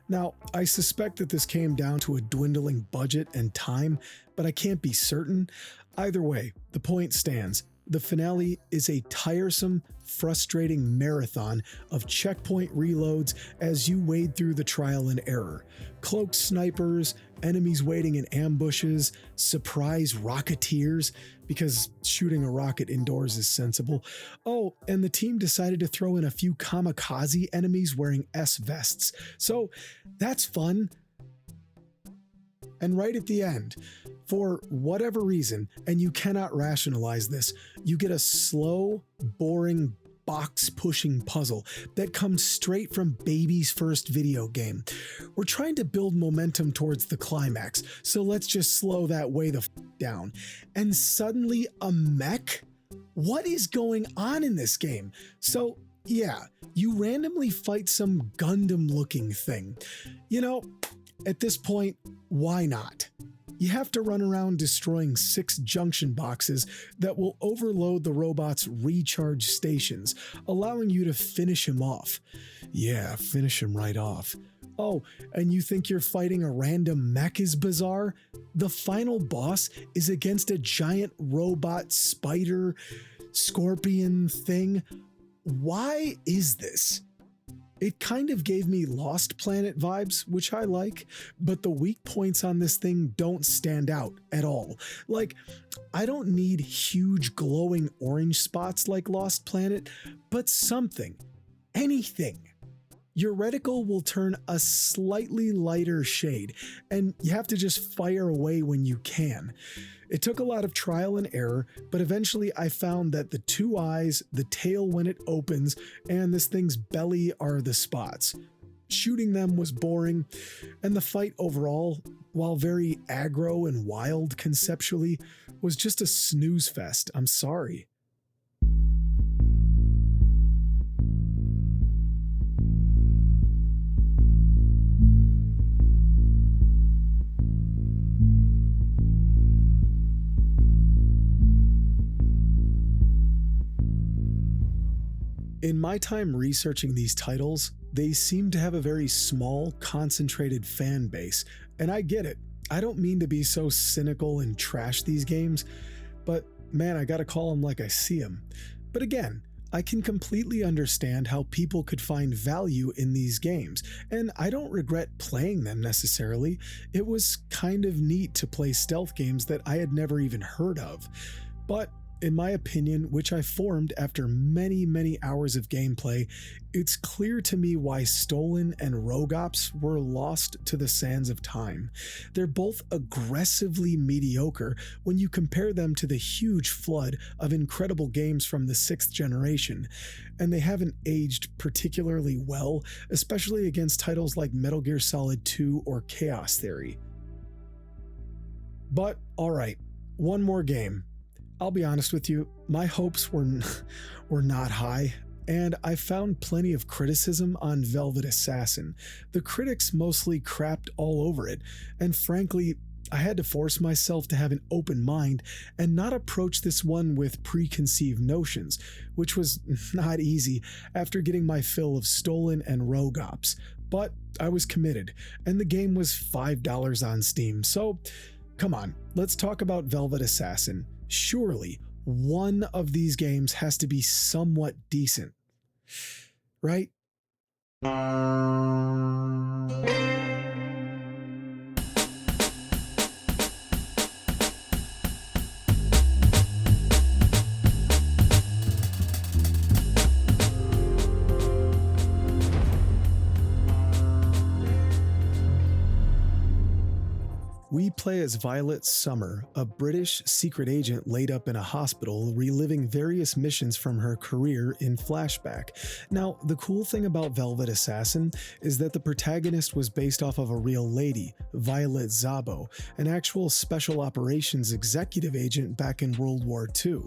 Now, I suspect that this came down to a dwindling budget and time, but I can't be certain. Either way, the point stands. The finale is a tiresome, frustrating marathon of checkpoint reloads as you wade through the trial and error. Cloaked snipers, enemies waiting in ambushes, surprise rocketeers, because shooting a rocket indoors is sensible. Oh, and the team decided to throw in a few kamikaze enemies wearing S-vests. So that's fun. And right at the end, for whatever reason, and you cannot rationalize this, you get a slow, boring, box-pushing puzzle that comes straight from baby's first video game. We're trying to build momentum towards the climax, so let's just slow that way the f down. And suddenly a mech? What is going on in this game? So, yeah, you randomly fight some Gundam-looking thing. You know, at this point, why not? You have to run around destroying 6 junction boxes that will overload the robot's recharge stations, allowing you to finish him off. Yeah, finish him right off. Oh, and you think you're fighting a random mech is bizarre? The final boss is against a giant robot spider scorpion thing. Why is this? It kind of gave me Lost Planet vibes, which I like, but the weak points on this thing don't stand out at all. Like, I don't need huge glowing orange spots like Lost Planet, but something, anything. Your reticle will turn a slightly lighter shade, and you have to just fire away when you can. It took a lot of trial and error, but eventually I found that the 2 eyes, the tail when it opens, and this thing's belly are the spots. Shooting them was boring, and the fight overall, while very aggro and wild conceptually, was just a snooze fest. I'm sorry. In my time researching these titles, they seem to have a very small, concentrated fan base, and I get it. I don't mean to be so cynical and trash these games, but man, I gotta call them like I see them. But again, I can completely understand how people could find value in these games, and I don't regret playing them necessarily. It was kind of neat to play stealth games that I had never even heard of. But in my opinion, which I formed after many, many hours of gameplay, it's clear to me why Stolen and Rogue Ops were lost to the sands of time. They're both aggressively mediocre when you compare them to the huge flood of incredible games from the 6th generation, and they haven't aged particularly well, especially against titles like Metal Gear Solid 2 or Chaos Theory. But alright, one more game. I'll be honest with you, my hopes were not high, and I found plenty of criticism on Velvet Assassin. The critics mostly crapped all over it, and frankly, I had to force myself to have an open mind and not approach this one with preconceived notions, which was not easy after getting my fill of Stolen and Rogue Ops. But I was committed, and the game was $5 on Steam, so come on, let's talk about Velvet Assassin. Surely, one of these games has to be somewhat decent, right? We play as Violet Summer, a British secret agent laid up in a hospital, reliving various missions from her career in flashback. Now, the cool thing about Velvet Assassin is that the protagonist was based off of a real lady, Violet Szabo, an actual special operations executive agent back in World War II.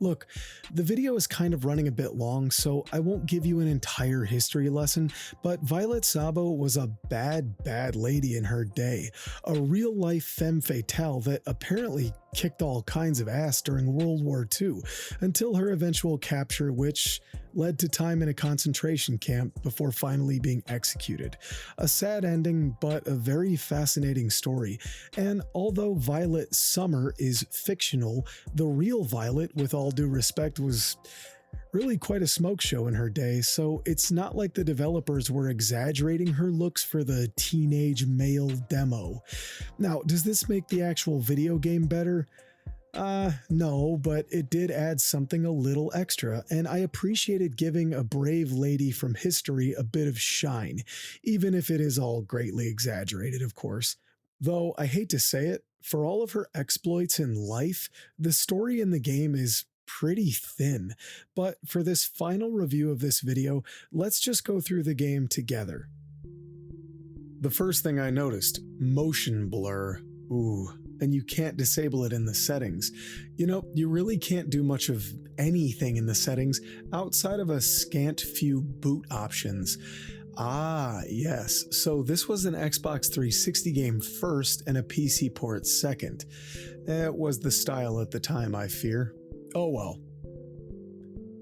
Look, the video is kind of running a bit long, so I won't give you an entire history lesson, but Violet Szabo was a bad lady in her day, a real-life femme fatale that apparently kicked all kinds of ass during World War II, until her eventual capture, which led to time in a concentration camp before finally being executed. A sad ending, but a very fascinating story. And although Violet Summer is fictional, the real Violet, with all due respect, was really quite a smoke show in her day, so it's not like the developers were exaggerating her looks for the teenage male demo. Now, does this make the actual video game better? No, but it did add something a little extra, and I appreciated giving a brave lady from history a bit of shine, even if it is all greatly exaggerated, of course. Though I hate to say it, for all of her exploits in life, the story in the game is pretty thin. But for this final review of this video, let's just go through the game together. The first thing I noticed, motion blur. Ooh, and you can't disable it in the settings. You know, you really can't do much of anything in the settings outside of a scant few boot options. Ah, yes, so this was an Xbox 360 game first and a PC port second. It was the style at the time, I fear. Oh well.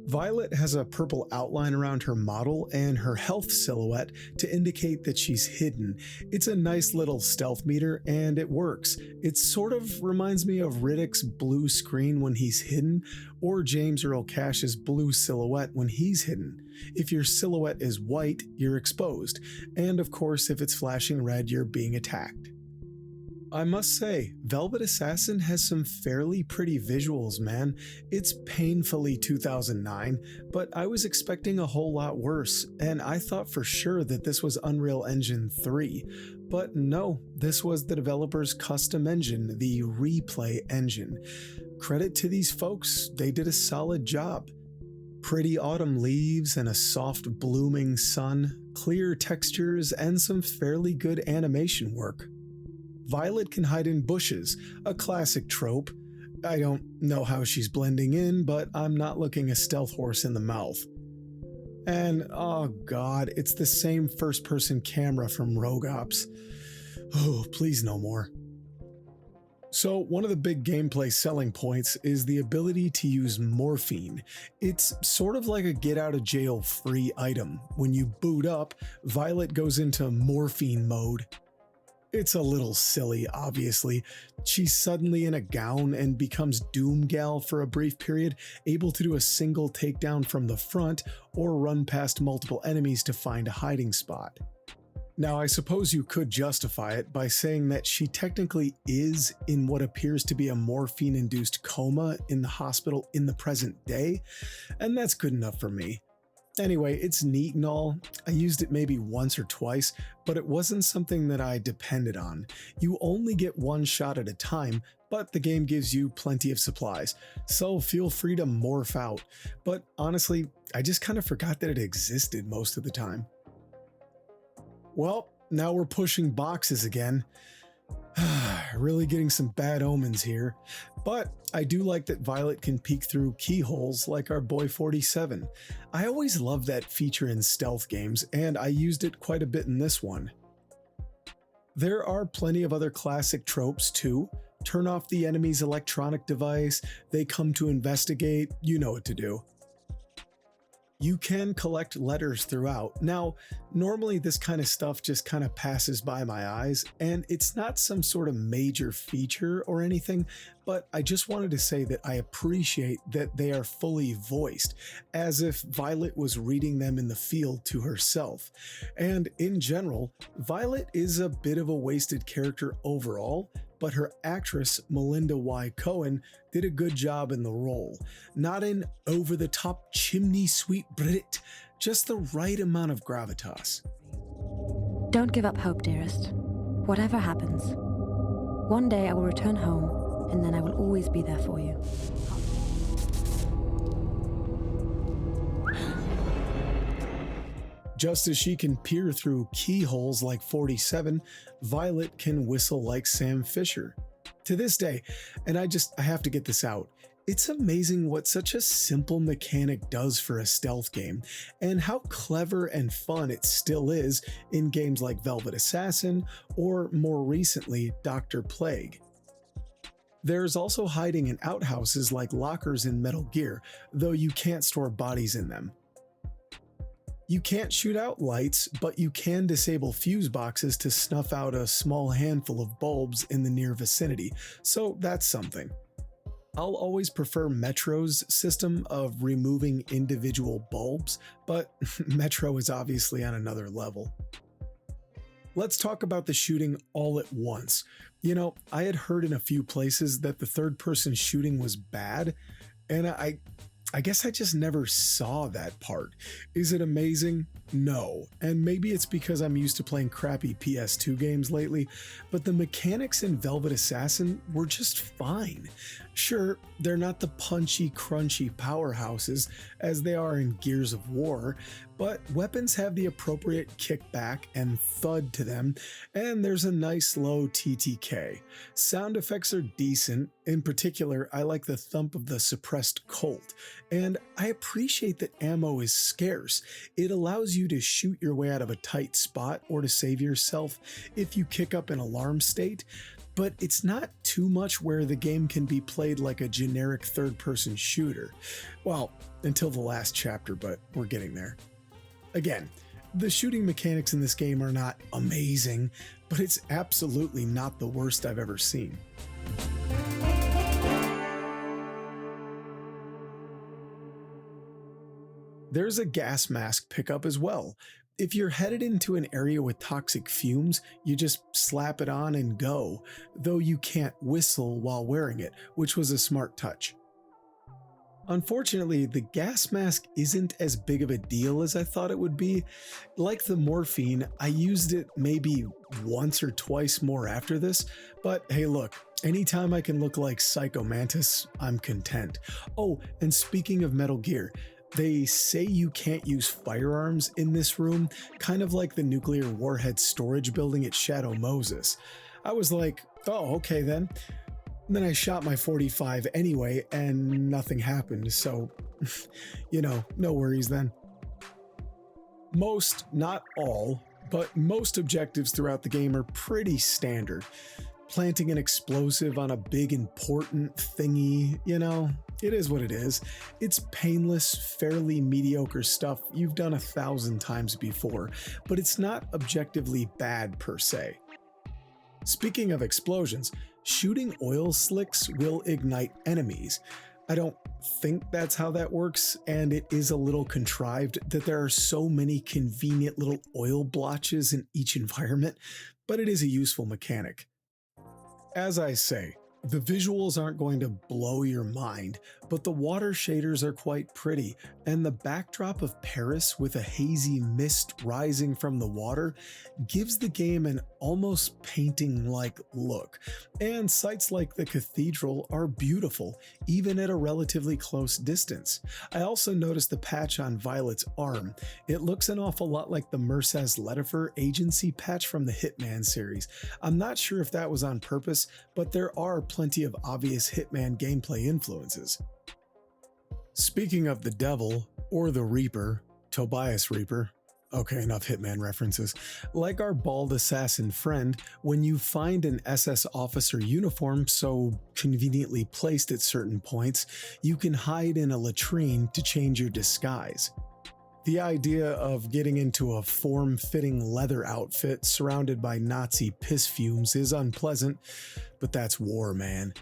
Violet has a purple outline around her model and her health silhouette to indicate that she's hidden. It's a nice little stealth meter and it works. It sort of reminds me of Riddick's blue screen when he's hidden, or James Earl Cash's blue silhouette when he's hidden. If your silhouette is white, you're exposed, and of course if it's flashing red, you're being attacked. I must say, Velvet Assassin has some fairly pretty visuals, man. It's painfully 2009, but I was expecting a whole lot worse, and I thought for sure that this was Unreal Engine 3. But no, this was the developer's custom engine, the Replay engine. Credit to these folks, they did a solid job. Pretty autumn leaves and a soft blooming sun, clear textures, and some fairly good animation work. Violet can hide in bushes, a classic trope. I don't know how she's blending in, but I'm not looking a stealth horse in the mouth. And oh god, it's the same first-person camera from Rogue Ops. Oh, please no more. So one of the big gameplay selling points is the ability to use morphine. It's sort of like a get-out-of-jail-free item. When you boot up, Violet goes into morphine mode. It's a little silly, obviously. She's suddenly in a gown and becomes Doom Gal for a brief period, able to do a single takedown from the front or run past multiple enemies to find a hiding spot. Now, I suppose you could justify it by saying that she technically is in what appears to be a morphine-induced coma in the hospital in the present day, and that's good enough for me. Anyway, it's neat and all. I used it maybe once or twice, but it wasn't something that I depended on. You only get one shot at a time, but the game gives you plenty of supplies, so feel free to morph out. But honestly, I just kind of forgot that it existed most of the time. Well, now we're pushing boxes again. Really getting some bad omens here, but I do like that Violet can peek through keyholes like our boy 47. I always love that feature in stealth games, and I used it quite a bit in this one. There are plenty of other classic tropes too. Turn off the enemy's electronic device, they come to investigate, you know what to do. You can collect letters throughout. Now, normally this kind of stuff just kind of passes by my eyes, and it's not some sort of major feature or anything, but I just wanted to say that I appreciate that they are fully voiced, as if Violet was reading them in the field to herself. And in general, Violet is a bit of a wasted character overall, but her actress, Melinda Y. Cohen, did a good job in the role. Not an over-the-top chimney sweet Brit, just the right amount of gravitas. Don't give up hope, dearest. Whatever happens, One day I will return home, and then I will always be there for you. Just as she can peer through keyholes like 47, Violet can whistle like Sam Fisher. To this day, and I have to get this out, it's amazing what such a simple mechanic does for a stealth game, and how clever and fun it still is in games like Velvet Assassin, or more recently, Dr. Plague. There's also hiding in outhouses like lockers in Metal Gear, though you can't store bodies in them. You can't shoot out lights, but you can disable fuse boxes to snuff out a small handful of bulbs in the near vicinity, so that's something. I'll always prefer Metro's system of removing individual bulbs, but Metro is obviously on another level. Let's talk about the shooting all at once. You know, I had heard in a few places that the third-person shooting was bad, and I guess I just never saw that part. Is it amazing? No. And maybe it's because I'm used to playing crappy PS2 games lately, but the mechanics in Velvet Assassin were just fine. Sure, they're not the punchy, crunchy powerhouses as they are in Gears of War, but weapons have the appropriate kickback and thud to them, and there's a nice low TTK. Sound effects are decent. In particular, I like the thump of the suppressed Colt, and I appreciate that ammo is scarce. It allows you to shoot your way out of a tight spot or to save yourself if you kick up an alarm state, but it's not too much where the game can be played like a generic third-person shooter. Well, until the last chapter, but we're getting there. Again, the shooting mechanics in this game are not amazing, but it's absolutely not the worst I've ever seen. There's a gas mask pickup as well. If you're headed into an area with toxic fumes, you just slap it on and go, though you can't whistle while wearing it, which was a smart touch. Unfortunately, the gas mask isn't as big of a deal as I thought it would be. Like the morphine, I used it maybe once or twice more after this, but hey look, anytime I can look like Psycho Mantis, I'm content. Oh, and speaking of Metal Gear, they say you can't use firearms in this room, kind of like the nuclear warhead storage building at Shadow Moses. I was like, oh, okay then. Then I shot my 45 anyway, and nothing happened, so, no worries then. Most, not all, but most objectives throughout the game are pretty standard. Planting an explosive on a big important thingy, it is what it is. It's painless, fairly mediocre stuff you've done 1,000 times before, but it's not objectively bad per se. Speaking of explosions, shooting oil slicks will ignite enemies. I don't think that's how that works, and it is a little contrived that there are so many convenient little oil blotches in each environment, but it is a useful mechanic. As I say, the visuals aren't going to blow your mind, but the water shaders are quite pretty, and the backdrop of Paris with a hazy mist rising from the water gives the game an almost painting-like look, and sights like the cathedral are beautiful, even at a relatively close distance. I also noticed the patch on Violet's arm. It looks an awful lot like the Mercez Letifer agency patch from the Hitman series. I'm not sure if that was on purpose, but there are plenty of obvious Hitman gameplay influences. Speaking of the devil, or the Reaper, Tobias Reaper, okay, enough Hitman references. Like our bald assassin friend, when you find an SS officer uniform so conveniently placed at certain points, you can hide in a latrine to change your disguise. The idea of getting into a form-fitting leather outfit surrounded by Nazi piss fumes is unpleasant, but that's war, man.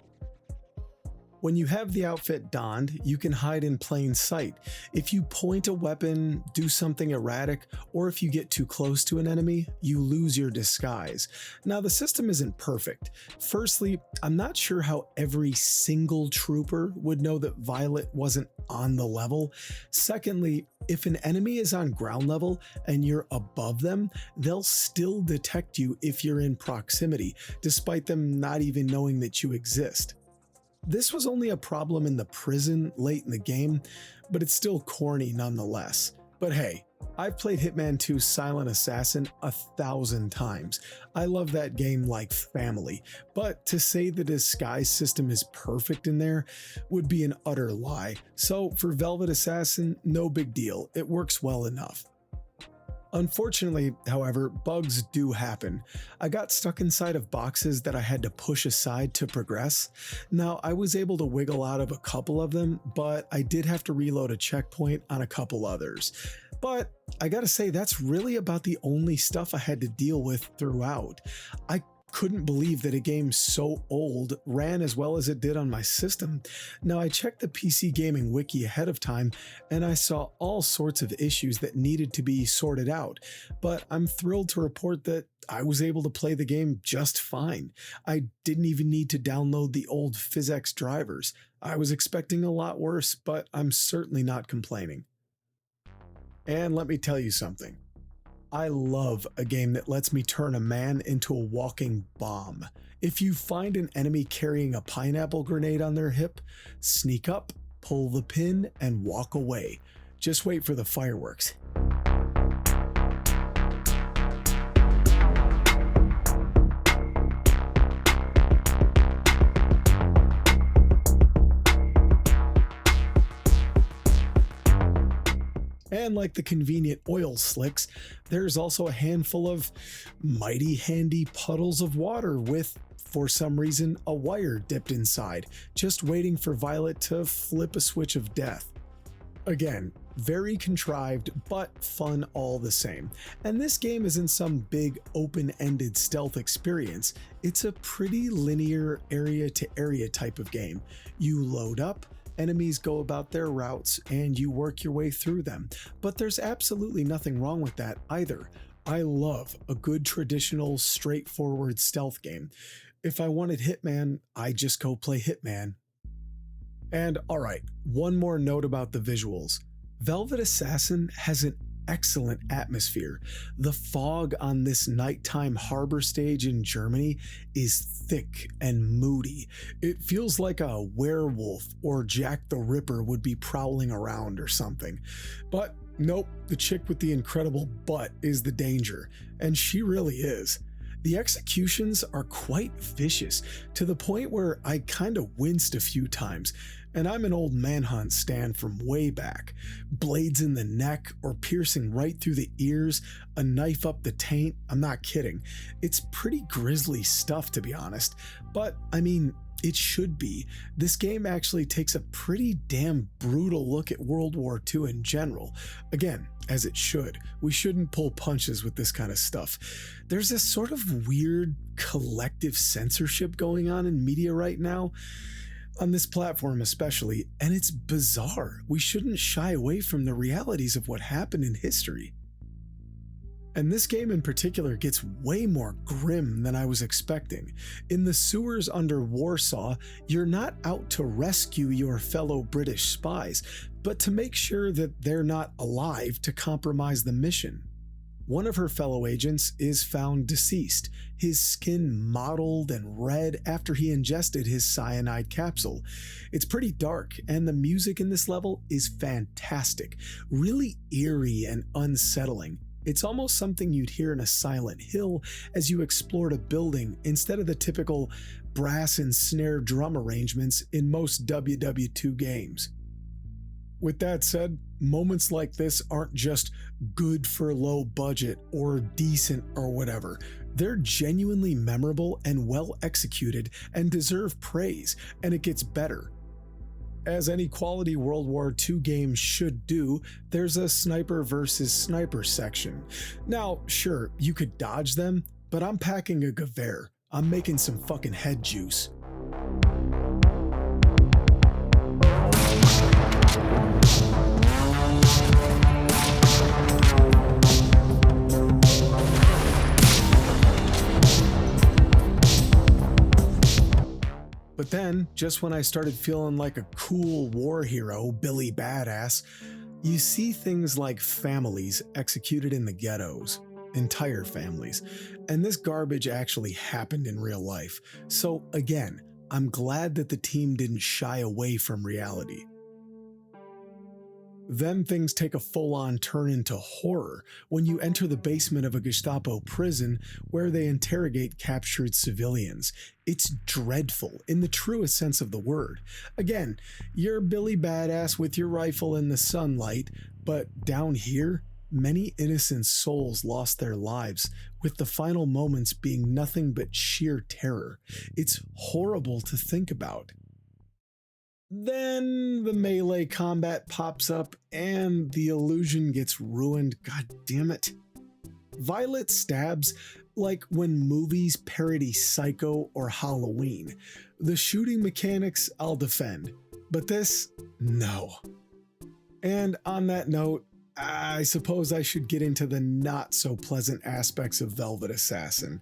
When you have the outfit donned, you can hide in plain sight. If you point a weapon, do something erratic, or if you get too close to an enemy, you lose your disguise. Now, the system isn't perfect. Firstly, I'm not sure how every single trooper would know that Violet wasn't on the level. Secondly, if an enemy is on ground level and you're above them, they'll still detect you if you're in proximity, despite them not even knowing that you exist. This was only a problem in the prison late in the game, but it's still corny nonetheless. But hey, I've played Hitman 2 Silent Assassin 1,000 times. I love that game like family, but to say the disguise system is perfect in there would be an utter lie. So for Velvet Assassin, no big deal, it works well enough. Unfortunately, however, bugs do happen. I got stuck inside of boxes that I had to push aside to progress. Now, I was able to wiggle out of a couple of them, but I did have to reload a checkpoint on a couple others. But I gotta say, that's really about the only stuff I had to deal with throughout. I couldn't believe that a game so old ran as well as it did on my system. Now, I checked the PC Gaming Wiki ahead of time and I saw all sorts of issues that needed to be sorted out, but I'm thrilled to report that I was able to play the game just fine. I didn't even need to download the old PhysX drivers. I was expecting a lot worse, but I'm certainly not complaining. And let me tell you something. I love a game that lets me turn a man into a walking bomb. If you find an enemy carrying a pineapple grenade on their hip, sneak up, pull the pin, and walk away. Just wait for the fireworks. And like the convenient oil slicks, there's also a handful of mighty handy puddles of water with, for some reason, a wire dipped inside, just waiting for Violet to flip a switch of death. Again, very contrived, but fun all the same. And this game isn't some big open-ended stealth experience. It's a pretty linear area-to-area type of game. You load up, enemies go about their routes, and you work your way through them. But there's absolutely nothing wrong with that either. I love a good traditional, straightforward stealth game. If I wanted Hitman, I'd just go play Hitman. And alright, one more note about the visuals. Velvet Assassin has an excellent atmosphere. The fog on this nighttime harbor stage in Germany is thick and moody. It feels like a werewolf or Jack the Ripper would be prowling around or something. But nope, the chick with the incredible butt is the danger, and she really is. The executions are quite vicious, to the point where I kinda winced a few times, and I'm an old Manhunt stan from way back. Blades in the neck or piercing right through the ears, a knife up the taint, I'm not kidding. It's pretty grisly stuff, to be honest, but I mean, it should be. This game actually takes a pretty damn brutal look at World War II in general. Again, as it should. We shouldn't pull punches with this kind of stuff. There's this sort of weird collective censorship going on in media right now, on this platform especially, and it's bizarre. We shouldn't shy away from the realities of what happened in history. And this game in particular gets way more grim than I was expecting. In the sewers under Warsaw, you're not out to rescue your fellow British spies, but to make sure that they're not alive to compromise the mission. One of her fellow agents is found deceased, his skin mottled and red after he ingested his cyanide capsule. It's pretty dark, and the music in this level is fantastic, really eerie and unsettling. It's almost something you'd hear in a Silent Hill as you explored a building instead of the typical brass and snare drum arrangements in most WW2 games. With that said, moments like this aren't just good for low budget or decent or whatever. They're genuinely memorable and well executed and deserve praise, and it gets better. As any quality World War II game should do, there's a sniper versus sniper section. Now, sure, you could dodge them, but I'm packing a Gewehr. I'm making some fucking head juice. then, just when I started feeling like a cool war hero, Billy Badass, you see things like families executed in the ghettos, entire families, and this garbage actually happened in real life. So again, I'm glad that the team didn't shy away from reality. Then things take a full-on turn into horror when you enter the basement of a Gestapo prison where they interrogate captured civilians. It's dreadful in the truest sense of the word. Again, you're Billy Badass with your rifle in the sunlight, but down here, many innocent souls lost their lives, with the final moments being nothing but sheer terror. It's horrible to think about. Then the melee combat pops up and the illusion gets ruined. God damn it. Violet stabs like when movies parody Psycho or Halloween. The shooting mechanics I'll defend, but this, no. And on that note, I suppose I should get into the not so pleasant aspects of Velvet Assassin.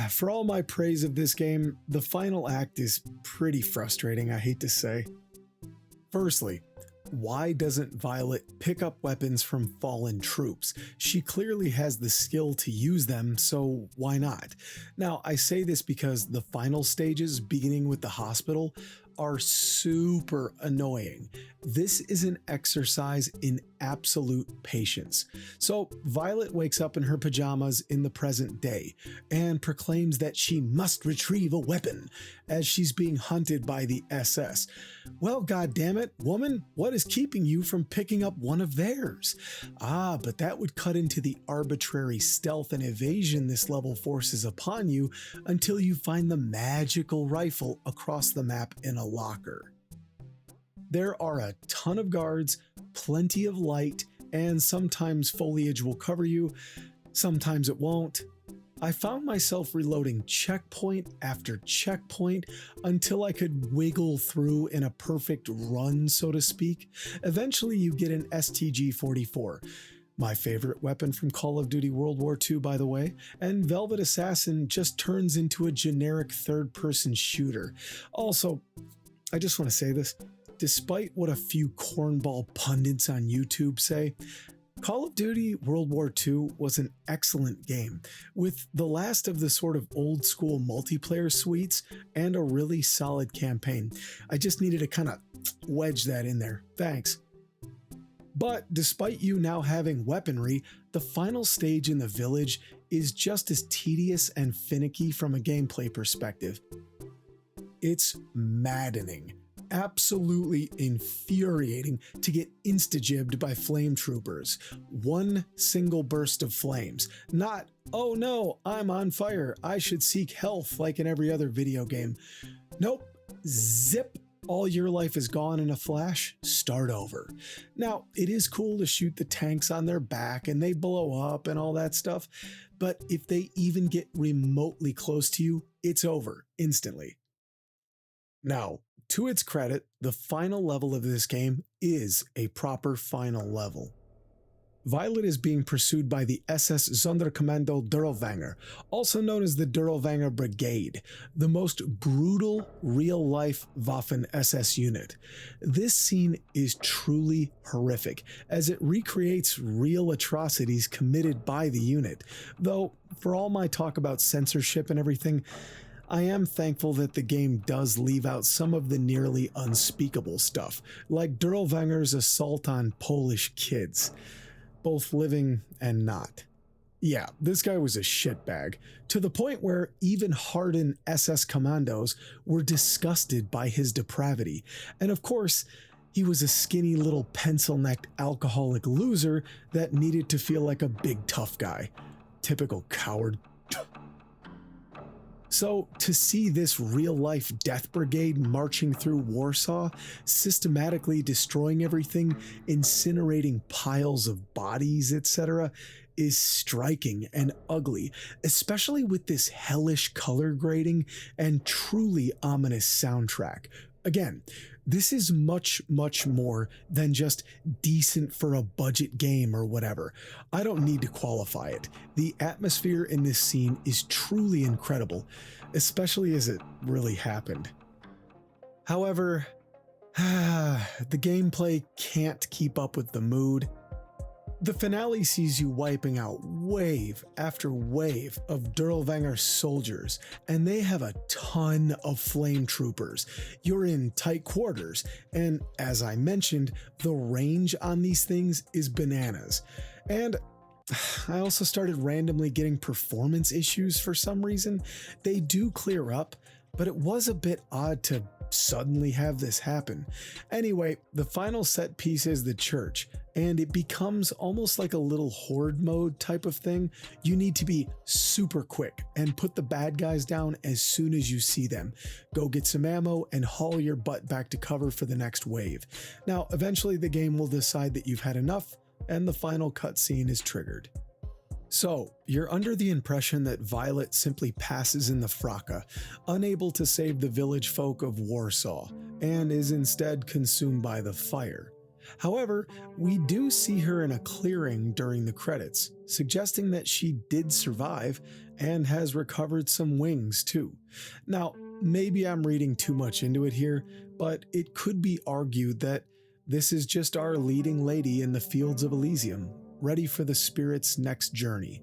For all my praise of this game, the final act is pretty frustrating, I hate to say. Firstly, why doesn't Violet pick up weapons from fallen troops? She clearly has the skill to use them, so why not? Now, I say this because the final stages, beginning with the hospital, are super annoying. This is an exercise in absolute patience. So Violet wakes up in her pajamas in the present day and proclaims that she must retrieve a weapon as she's being hunted by the SS. Well, goddammit, woman, what is keeping you from picking up one of theirs? But that would cut into the arbitrary stealth and evasion this level forces upon you until you find the magical rifle across the map in a locker. There are a ton of guards, plenty of light, and sometimes foliage will cover you, sometimes it won't. I found myself reloading checkpoint after checkpoint until I could wiggle through in a perfect run, so to speak. Eventually you get an STG-44. My favorite weapon from Call of Duty World War II, by the way, and Velvet Assassin just turns into a generic third-person shooter. Also, I just want to say this, despite what a few cornball pundits on YouTube say, Call of Duty World War II was an excellent game, with the last of the sort of old-school multiplayer suites and a really solid campaign. I just needed to kind of wedge that in there. Thanks. But despite you now having weaponry, the final stage in the village is just as tedious and finicky from a gameplay perspective. It's maddening, absolutely infuriating to get insta-gibbed by flame troopers. One single burst of flames, not, oh no, I'm on fire, I should seek health like in every other video game. Nope, zip. All your life is gone in a flash, start over. Now, it is cool to shoot the tanks on their back and they blow up and all that stuff, but if they even get remotely close to you, it's over instantly. Now, to its credit, the final level of this game is a proper final level. Violet is being pursued by the SS Sonderkommando Durlwanger, also known as the Durlwanger Brigade, the most brutal real-life Waffen-SS unit. This scene is truly horrific, as it recreates real atrocities committed by the unit, though for all my talk about censorship and everything, I am thankful that the game does leave out some of the nearly unspeakable stuff, like Durlwanger's assault on Polish kids. Both living and not. Yeah, this guy was a shitbag, to the point where even hardened SS commandos were disgusted by his depravity. And of course, he was a skinny little pencil-necked alcoholic loser that needed to feel like a big tough guy. Typical coward. So, to see this real-life death brigade marching through Warsaw, systematically destroying everything, incinerating piles of bodies, etc., is striking and ugly, especially with this hellish color grading and truly ominous soundtrack. Again, this is much, much more than just decent for a budget game or whatever. I don't need to qualify it. The atmosphere in this scene is truly incredible, especially as it really happened. However, the gameplay can't keep up with the mood. The finale sees you wiping out wave after wave of Durlvanger soldiers, and they have a ton of flame troopers. You're in tight quarters, and as I mentioned, the range on these things is bananas. And I also started randomly getting performance issues for some reason. They do clear up, but it was a bit odd to suddenly have this happen. Anyway, the final set piece is the church, and it becomes almost like a little horde mode type of thing. You need to be super quick and put the bad guys down as soon as you see them. Go get some ammo and haul your butt back to cover for the next wave. Now, eventually the game will decide that you've had enough, and the final cutscene is triggered. So, you're under the impression that Violet simply passes in the fracas, unable to save the village folk of Warsaw, and is instead consumed by the fire. However, we do see her in a clearing during the credits, suggesting that she did survive and has recovered some wings too. Now, maybe I'm reading too much into it here, but it could be argued that this is just our leading lady in the fields of Elysium, ready for the spirit's next journey.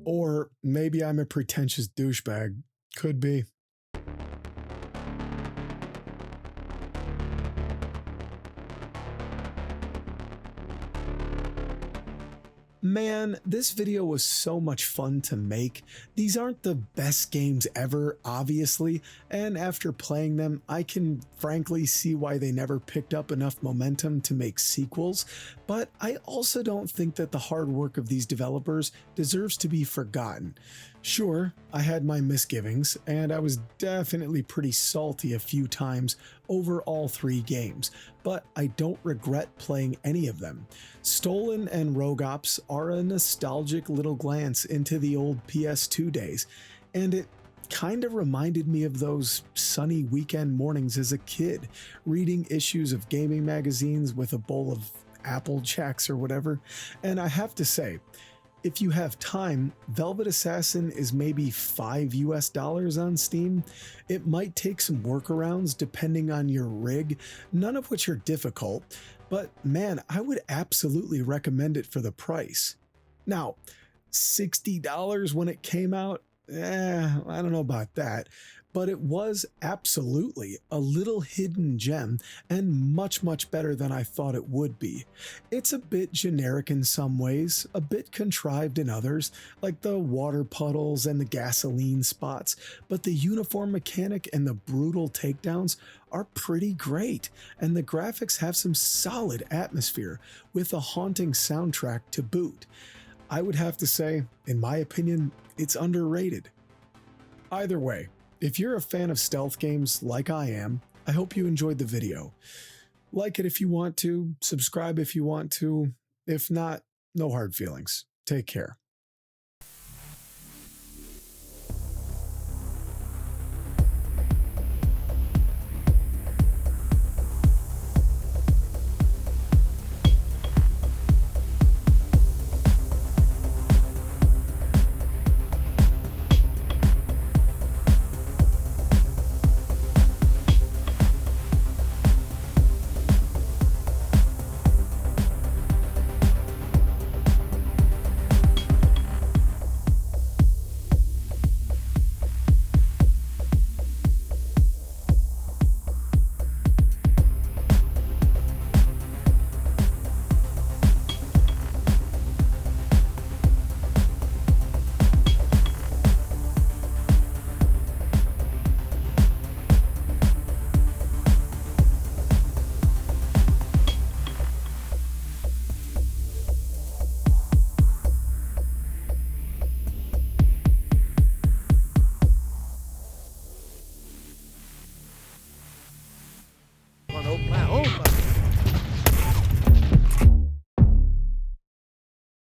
Or maybe I'm a pretentious douchebag. Could be. Man, this video was so much fun to make. These aren't the best games ever, obviously, and after playing them, I can frankly see why they never picked up enough momentum to make sequels, but I also don't think that the hard work of these developers deserves to be forgotten. Sure, I had my misgivings, and I was definitely pretty salty a few times over all 3 games, but I don't regret playing any of them. Stolen and Rogue Ops are a nostalgic little glance into the old PS2 days, and it kind of reminded me of those sunny weekend mornings as a kid, reading issues of gaming magazines with a bowl of Apple Jacks or whatever. And I have to say, if you have time, Velvet Assassin is maybe $5 on Steam. It might take some workarounds depending on your rig, none of which are difficult, but man, I would absolutely recommend it for the price. Now, $60 when it came out? I don't know about that, but it was absolutely a little hidden gem and much, much better than I thought it would be. It's a bit generic in some ways, a bit contrived in others, like the water puddles and the gasoline spots, but the uniform mechanic and the brutal takedowns are pretty great, and the graphics have some solid atmosphere with a haunting soundtrack to boot. I would have to say, in my opinion, it's underrated. Either way, if you're a fan of stealth games like I am, I hope you enjoyed the video. Like it if you want to, subscribe if you want to. If not, no hard feelings. Take care.